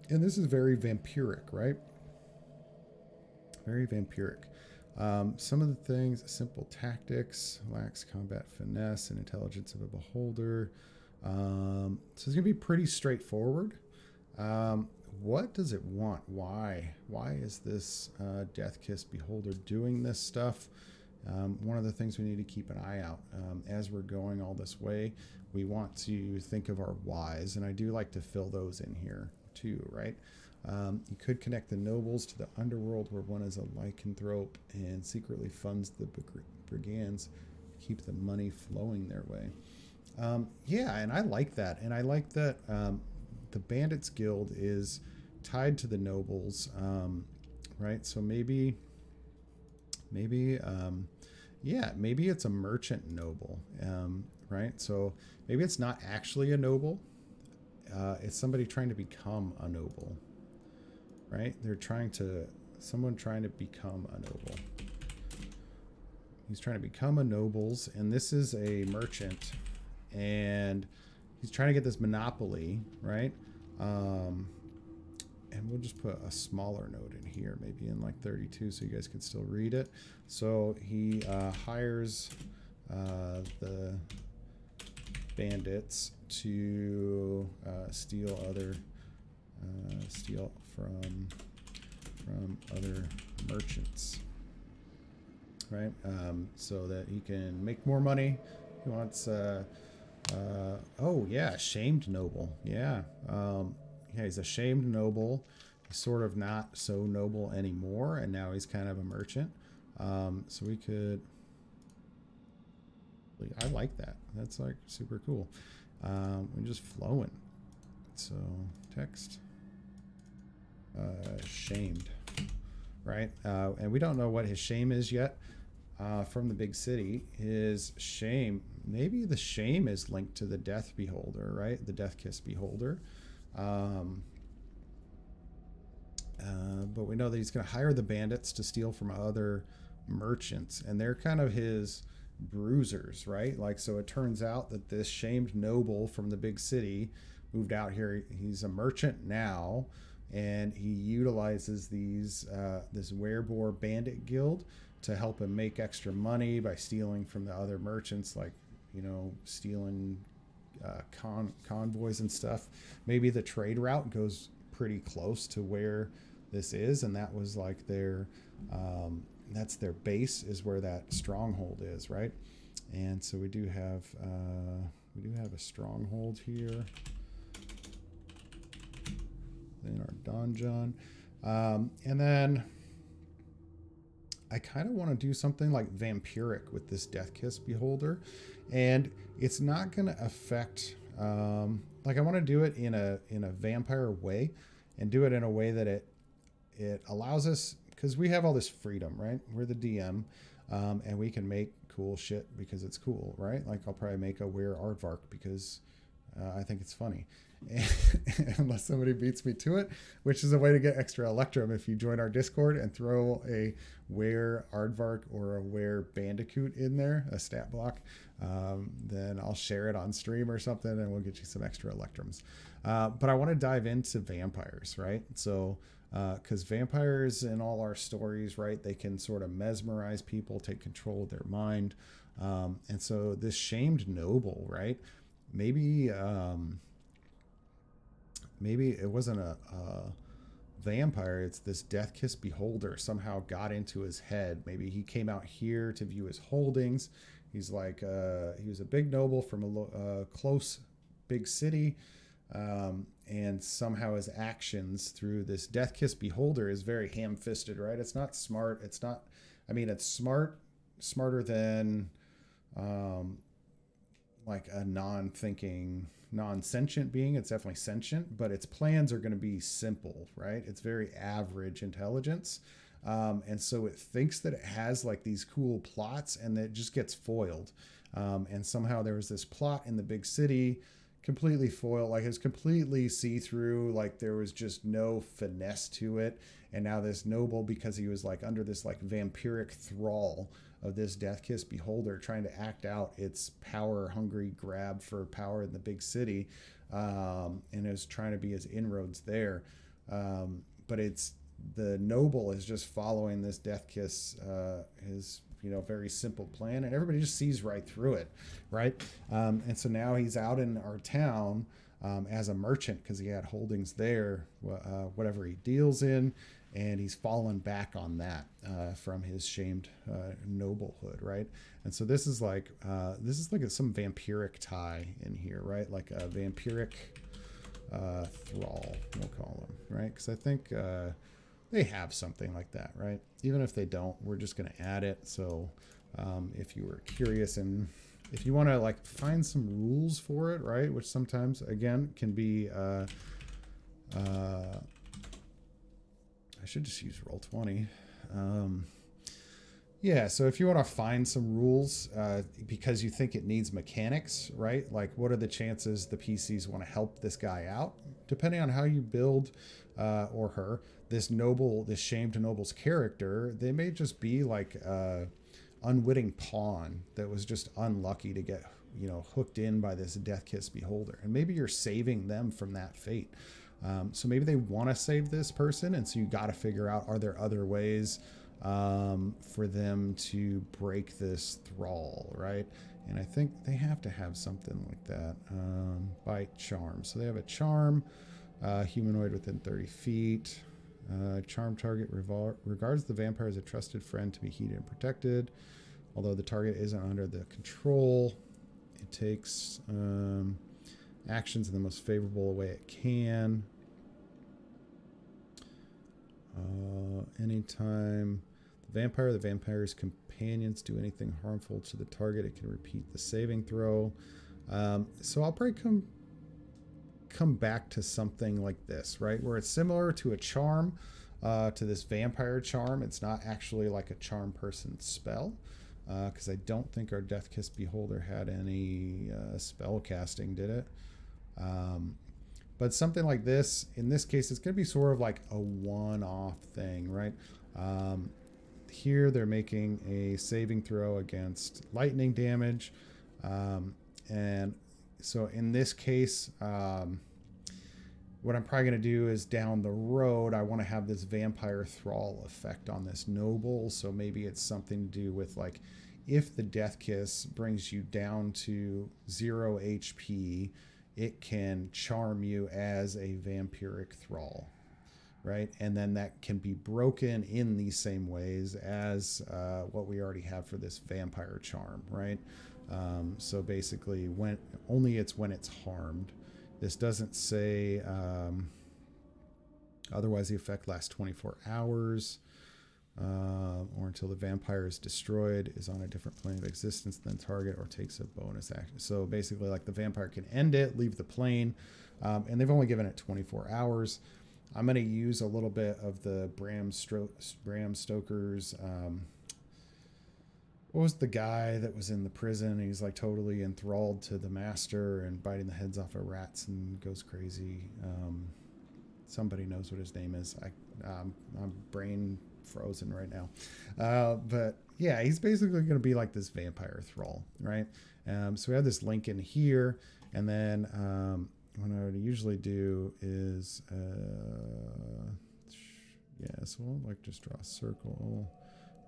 this is very vampiric, right? Very vampiric. Some of the things, simple tactics, lacks combat finesse and intelligence of a beholder. So it's going to be pretty straightforward. What does it want? Why? Why is this Death Kiss Beholder doing this stuff? One of the things we need to keep an eye out as we're going all this way, we want to think of our whys, and I do like to fill those in here too, right? You could connect the nobles to the underworld, where one is a lycanthrope and secretly funds the brigands to keep the money flowing their way. Yeah, and I like that. And I like that the Bandits Guild is tied to the nobles, right? So maybe it's a merchant noble, right? So maybe it's not actually a noble. It's somebody trying to become a noble, right? Someone trying to become a noble. He's trying to become a nobles, and this is a merchant, and he's trying to get this monopoly, right? And we'll just put a smaller note in here, maybe in like 32, so you guys can still read it. So he hires the bandits to steal from other merchants, right? So that he can make more money. He wants shamed noble. Yeah. Yeah, he's a shamed noble. He's sort of not so noble anymore, and now he's kind of a merchant. So we could... I like that. That's like super cool. We're just flowing. So text. Shamed. Right? And we don't know what his shame is yet. From the big city, his shame, maybe the shame is linked to the Death Beholder, right? The Death Kiss Beholder. But we know that he's going to hire the bandits to steal from other merchants, and they're kind of his bruisers, right? Like, so it turns out that this shamed noble from the big city moved out here. He's a merchant now, and he utilizes this Werebore Bandit Guild to help him make extra money by stealing from the other merchants, like, stealing convoys and stuff. Maybe the trade route goes pretty close to where this is, and that was like their that's their base, is where that stronghold is, right? And so we do have a stronghold here in our donjon, and then I kind of want to do something like vampiric with this Death Kiss Beholder, and it's not going to affect. Like, I want to do it in a vampire way, and do it in a way that it allows us, because we have all this freedom, right? We're the DM, and we can make cool shit because it's cool, right? Like, I'll probably make a Were Aardvark because I think it's funny. Unless somebody beats me to it, which is a way to get extra Electrum. If you join our Discord and throw a Were Aardvark or a Were Bandicoot in there, a stat block, then I'll share it on stream or something, and we'll get you some extra Electrums. But I want to dive into vampires, right? So, because vampires in all our stories, right, they can sort of mesmerize people, take control of their mind. And so this shamed noble, right? Maybe it wasn't a vampire. It's this Death Kiss Beholder somehow got into his head. Maybe he came out here to view his holdings. He's like, he was a big noble from a close big city. And somehow his actions through this Death Kiss Beholder is very ham-fisted, right? It's not smart. It's not, I mean, it's smarter than, like a non-thinking, non-sentient being. It's definitely sentient, but its plans are going to be simple, right? It's very average intelligence. And so it thinks that it has like these cool plots, and it just gets foiled. And somehow there was this plot in the big city, completely foiled, like it was completely see-through, like there was just no finesse to it. And now this noble, because he was like under this like vampiric thrall of this Death Kiss beholder trying to act out its power hungry grab for power in the big city, and is trying to be his inroads there. But it's the noble is just following this Death Kiss, his very simple plan, and everybody just sees right through it, right? And so now he's out in our town as a merchant because he had holdings there, whatever he deals in, and he's fallen back on that from his shamed noblehood, right? And so this is like some vampiric tie in here, right? Like a vampiric thrall, we'll call him, right? Because I think they have something like that, right? Even if they don't, we're just going to add it. So if you were curious and if you want to like find some rules for it, right? Which sometimes, again, can be, I should just use Roll20. Yeah, so if you want to find some rules because you think it needs mechanics, right? Like what are the chances the PCs want to help this guy out? Depending on how you build or her, this shamed noble's character, they may just be like a unwitting pawn that was just unlucky to get, hooked in by this Death Kiss beholder. And maybe you're saving them from that fate. So maybe they want to save this person. And so you got to figure out, are there other ways for them to break this thrall, right? And I think they have to have something like that by charm. So they have a charm, humanoid within 30 feet. Charm target regards the vampire as a trusted friend to be heeded and protected. Although the target isn't under the control, it takes actions in the most favorable way it can. Anytime the vampire's companions do anything harmful to the target, it can repeat the saving throw. So I'll probably come back to something like this, right? Where it's similar to a charm, to this vampire charm. It's not actually like a charm person spell, because I don't think our Death Kiss beholder had any spell casting, did it? But something like this, in this case, it's going to be sort of like a one-off thing, right? Here they're making a saving throw against lightning damage. And so in this case, what I'm probably going to do is down the road, I want to have this vampire thrall effect on this noble. So maybe it's something to do with like, if the Death Kiss brings you down to 0 HP, it can charm you as a vampiric thrall, right? And then that can be broken in these same ways as what we already have for this vampire charm, right? So basically, when it's harmed. This doesn't say otherwise the effect lasts 24 hours or until the vampire is destroyed, is on a different plane of existence than target, or takes a bonus action. So basically, like the vampire can end it, leave the plane, and they've only given it 24 hours. I'm going to use a little bit of the Bram Stoker's. What was the guy that was in the prison? He's like totally enthralled to the master and biting the heads off of rats and goes crazy. Somebody knows what his name is. I'm brain frozen right now. But yeah, he's basically going to be like this vampire thrall, right? So we have this link in here, and then what I would usually do is, so we'll like just draw a circle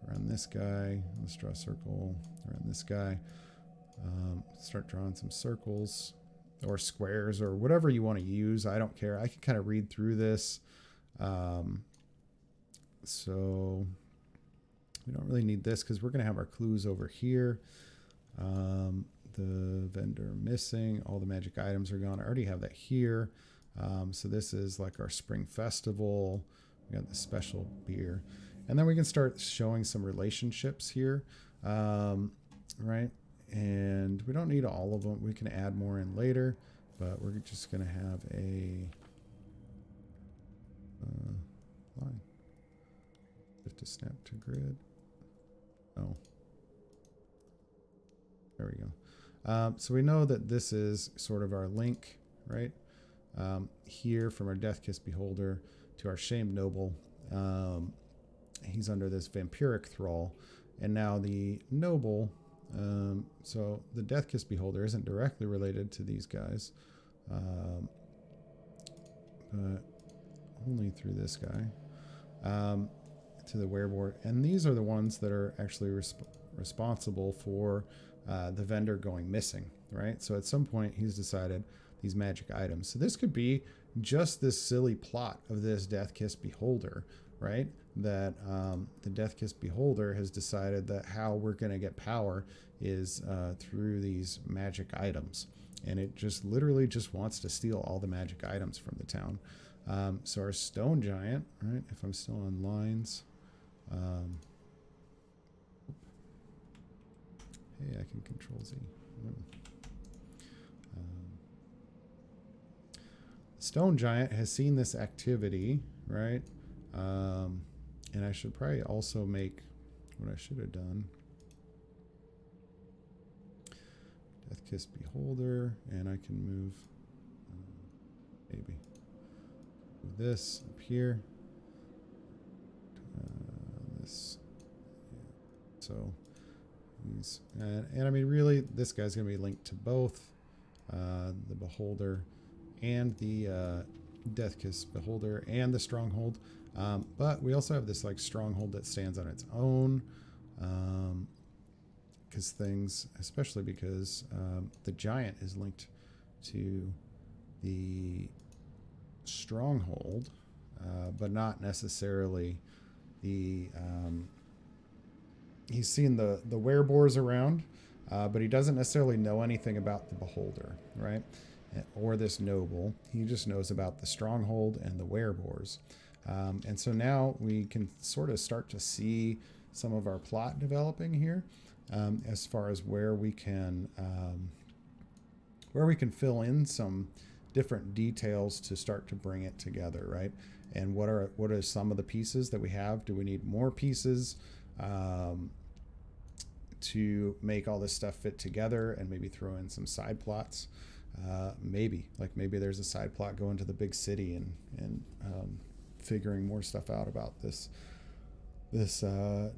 around this guy. Let's draw a circle around this guy. Start drawing some circles or squares or whatever you want to use. I don't care. I can kind of read through this. So we don't really need this because we're going to have our clues over here. The vendor missing. All the magic items are gone. I already have that here. So this is like our spring festival. We got the special beer. And then we can start showing some relationships here, right? And we don't need all of them. We can add more in later, but we're just going to have a line. Have to snap to grid. Oh, there we go. So we know that this is sort of our link, right? Here from our Death Kiss beholder to our shamed noble. He's under this vampiric thrall, And now the noble, so the Death Kiss Beholder isn't directly related to these guys, but only through this guy, to the werewolf. And these are the ones that are actually responsible for the vendor going missing, right? So at some point he's decided these magic items. So this could be just this silly plot of this Death Kiss Beholder, right? That the Death Kiss Beholder has decided that how we're going to get power is through these magic items. And it just literally just wants to steal all the magic items from the town. So our stone giant, right? If I'm still on lines. Hey, I can control Z. Stone giant has seen this activity, right? And I should probably also make what I should have done. Death Kiss Beholder, and I can move maybe move this up here. This, yeah. So he's and I mean really, this guy's gonna be linked to both the Beholder and the Death Kiss Beholder and the Stronghold. But we also have this like Stronghold that stands on its own. Because things, especially because the giant is linked to the Stronghold, but not necessarily the. He's seen the wereboars around, but he doesn't necessarily know anything about the Beholder, right? Or this noble. He just knows about the Stronghold and the wereboars. And so now we can sort of start to see some of our plot developing here. As far as where we can fill in some different details to start to bring it together, right? And what are some of the pieces that we have? Do we need more pieces to make all this stuff fit together, and maybe throw in some side plots? Maybe there's a side plot going to the big city and figuring more stuff out about this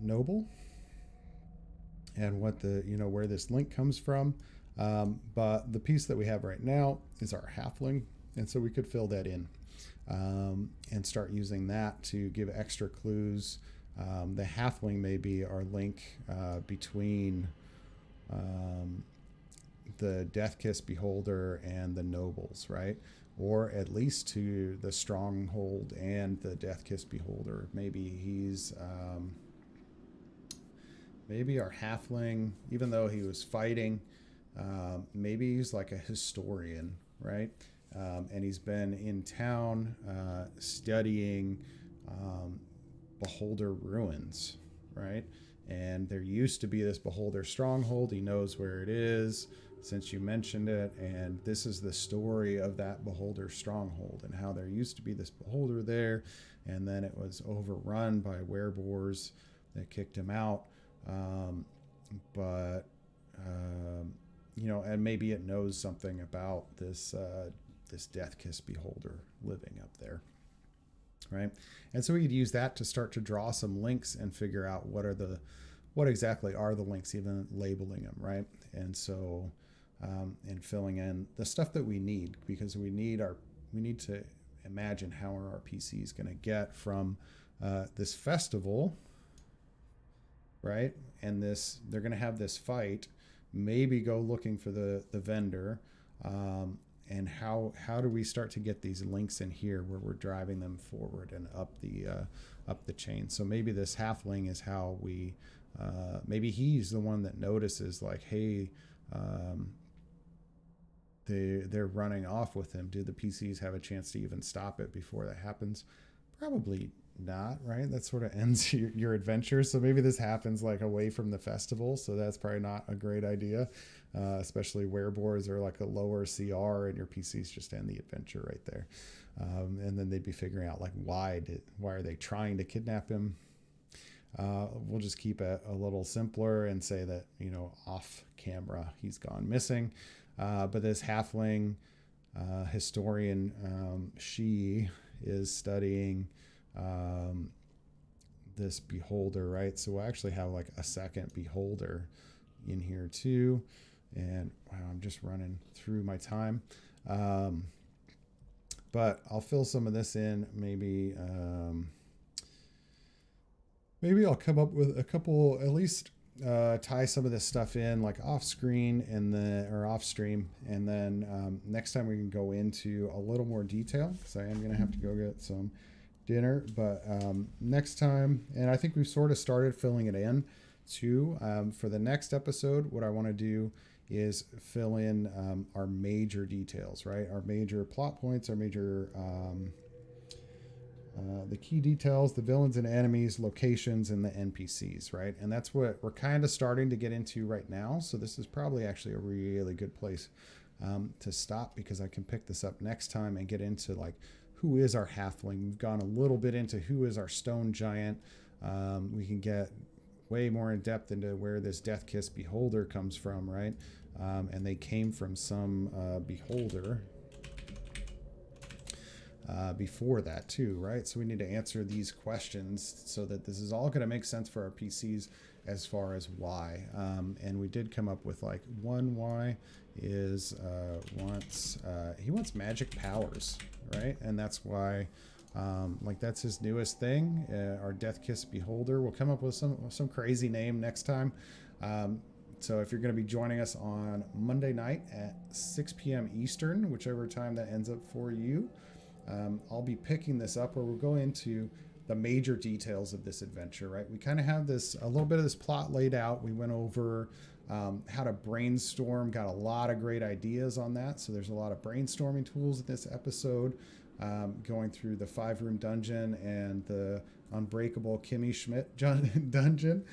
noble. And what where this link comes from. But the piece that we have right now is our halfling. And so we could fill that in and start using that to give extra clues. The halfling may be our link between the Death Kiss Beholder and the nobles, right? Or at least to the Stronghold and the Death Kiss Beholder. Maybe he's... maybe our halfling, even though he was fighting, maybe he's like a historian, right? And he's been in town studying Beholder ruins, right? And there used to be this Beholder stronghold. He knows where it is since you mentioned it. And this is the story of that Beholder stronghold and how there used to be this Beholder there. And then it was overrun by wereboars that kicked him out. And maybe it knows something about this Death Kiss Beholder living up there, right? And so we could use that to start to draw some links and figure out what exactly are the links, even labeling them, right? And so, and filling in the stuff that we need, because we need to imagine how our PC is going to get from this festival. Right? And they're going to have this fight, maybe go looking for the vendor. And how do we start to get these links in here where we're driving them forward and up the chain? So maybe this halfling is how we, maybe he's the one that notices like, hey, they're running off with him. Do the PCs have a chance to even stop it before that happens? Probably not, right? That sort of ends your adventure. So maybe this happens like away from the festival. So that's probably not a great idea, especially wereboars are like a lower CR and your PCs just end the adventure right there. And then they'd be figuring out like, why are they trying to kidnap him? We'll just keep it a little simpler and say that, off camera, he's gone missing. But this halfling historian, she is studying this beholder, right? So we'll actually have like a second beholder in here too. And wow, I'm just running through my time. But I'll fill some of this in. Maybe I'll come up with a couple, at least tie some of this stuff in like off screen or off stream. And then next time we can go into a little more detail, because I am going to have to go get some dinner. But next time, and I think we've sort of started filling it in too. For the next episode, what I want to do is fill in our major details, right? Our major plot points, our major the key details, the villains and enemies, locations, and the NPCs, right? And that's what we're kind of starting to get into right now. So this is probably actually a really good place to stop, because I can pick this up next time and get into like, who is our halfling? We've gone a little bit into who is our stone giant. We can get way more in depth into where this Death Kiss beholder comes from, right? And they came from some beholder before that too, right? So we need to answer these questions so that this is all going to make sense for our PCs as far as why. And we did come up with like one why is he wants magic powers, right? And that's why like that's his newest thing, our Death Kiss beholder. We'll come up with some crazy name next time. So if you're going to be joining us on Monday night at 6 p.m. Eastern, whichever time that ends up for you, I'll be picking this up where we'll go into the major details of this adventure, right? We kind of have a little bit of this plot laid out. We went over how to brainstorm, got a lot of great ideas on that. So there's a lot of brainstorming tools in this episode, going through the 5-room dungeon and the Unbreakable Kimmy Schmidt dungeon,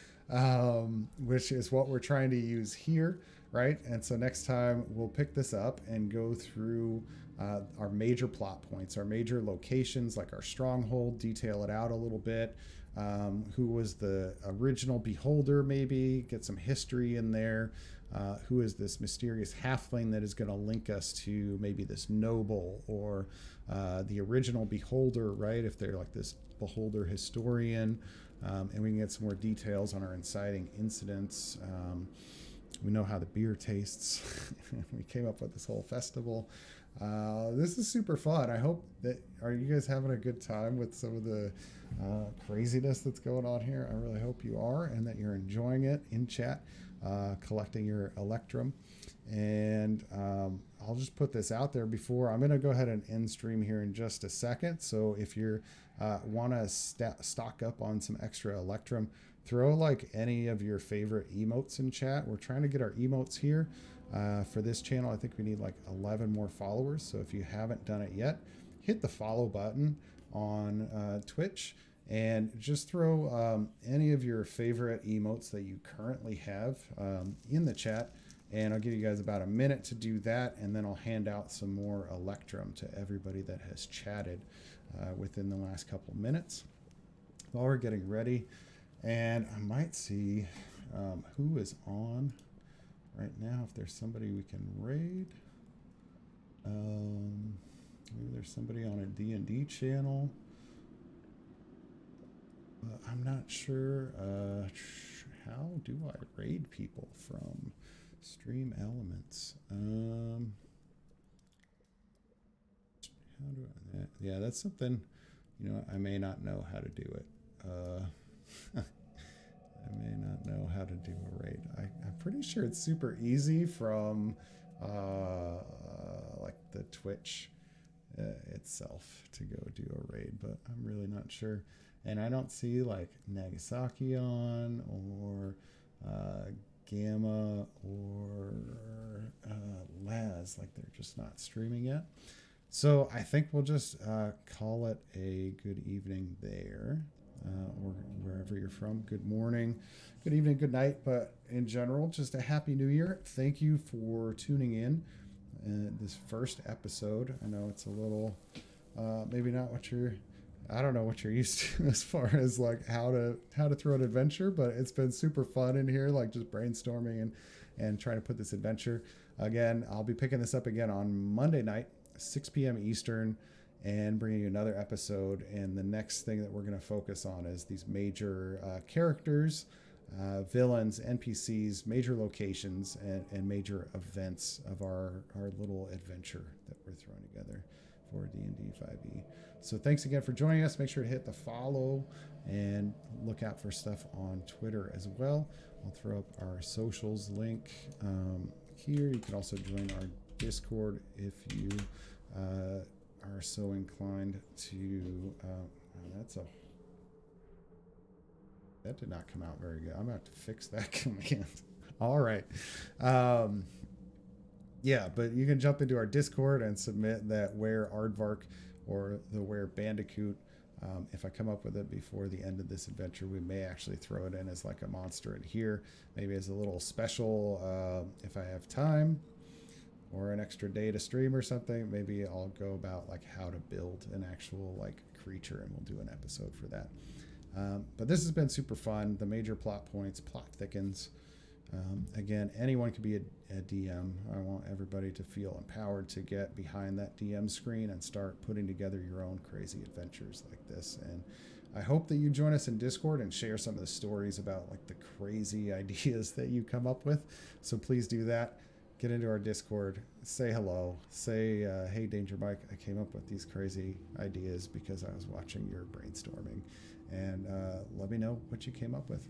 which is what we're trying to use here, right? And so next time we'll pick this up and go through our major plot points, our major locations, like our stronghold, detail it out a little bit. Who was the original beholder, maybe get some history in there. Who is this mysterious halfling that is going to link us to maybe this noble or the original beholder, right? If they're like this beholder historian. And we can get some more details on our inciting incidents. We know how the beer tastes. We came up with this whole festival. This is super fun. I hope are you guys having a good time with some of the craziness that's going on here? I really hope you are, and that you're enjoying it in chat, collecting your Electrum. And I'll just put this out there before I'm going to go ahead and end stream here in just a second. So if you want to stock up on some extra Electrum, throw like any of your favorite emotes in chat. We're trying to get our emotes here. For this channel, I think we need like 11 more followers. So if you haven't done it yet, hit the follow button on Twitch and just throw any of your favorite emotes that you currently have in the chat. And I'll give you guys about a minute to do that. And then I'll hand out some more Electrum to everybody that has chatted within the last couple minutes. While we're getting ready, and I might see who is on right now, if there's somebody we can raid. Maybe there's somebody on a D&D channel. I'm not sure. How do I raid people from Stream Elements? How do I? Yeah, that's something. I may not know how to do it. I may not know how to do a raid. I'm pretty sure it's super easy from like the Twitch itself to go do a raid, but I'm really not sure. And I don't see like Nagasaki on or Gamma or Laz, like they're just not streaming yet. So I think we'll just call it a good evening there. Or wherever you're from. Good morning, good evening, good night. But in general, just a happy new year. Thank you for tuning in this first episode. I know it's a little, maybe not I don't know what you're used to as far as like how to throw an adventure, but it's been super fun in here, like just brainstorming and trying to put this adventure. Again, I'll be picking this up again on Monday night, 6 p.m. Eastern. and bringing you another episode. And the next thing that we're going to focus on is these major characters, villains, NPCs, major locations, and major events of our little adventure that we're throwing together for DnD5e. So thanks again for joining us. Make sure to hit the follow and look out for stuff on Twitter as well. I'll throw up our socials link here. You can also join our Discord if you are so inclined to. That did not come out very good. I'm going to have to fix that command. All right. Yeah, but you can jump into our Discord and submit that Where Aardvark or the Where Bandicoot. If I come up with it before the end of this adventure, we may actually throw it in as like a monster in here, maybe as a little special if I have time or an extra day to stream or something. Maybe I'll go about like how to build an actual like creature, and we'll do an episode for that. But this has been super fun. The major plot points, plot thickens. Again, anyone can be a DM. I want everybody to feel empowered to get behind that DM screen and start putting together your own crazy adventures like this. And I hope that you join us in Discord and share some of the stories about like the crazy ideas that you come up with. So please do that. Get into our Discord, say hello, say, hey, Danger Myke, I came up with these crazy ideas because I was watching your brainstorming. And let me know what you came up with.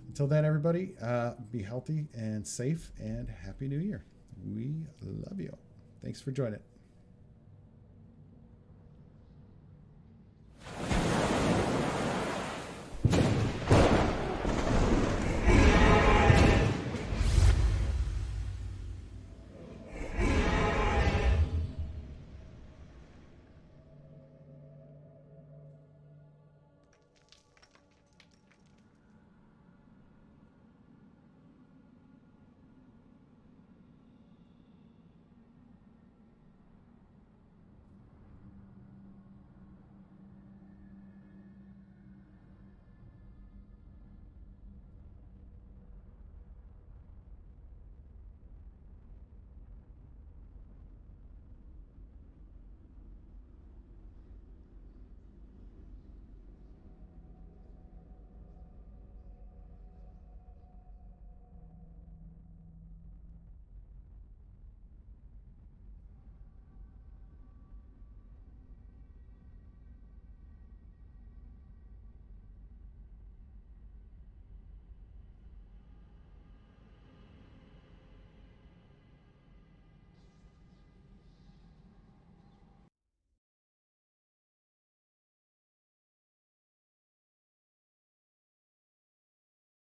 Until then, everybody, be healthy and safe, and Happy New Year. We love you. Thanks for joining.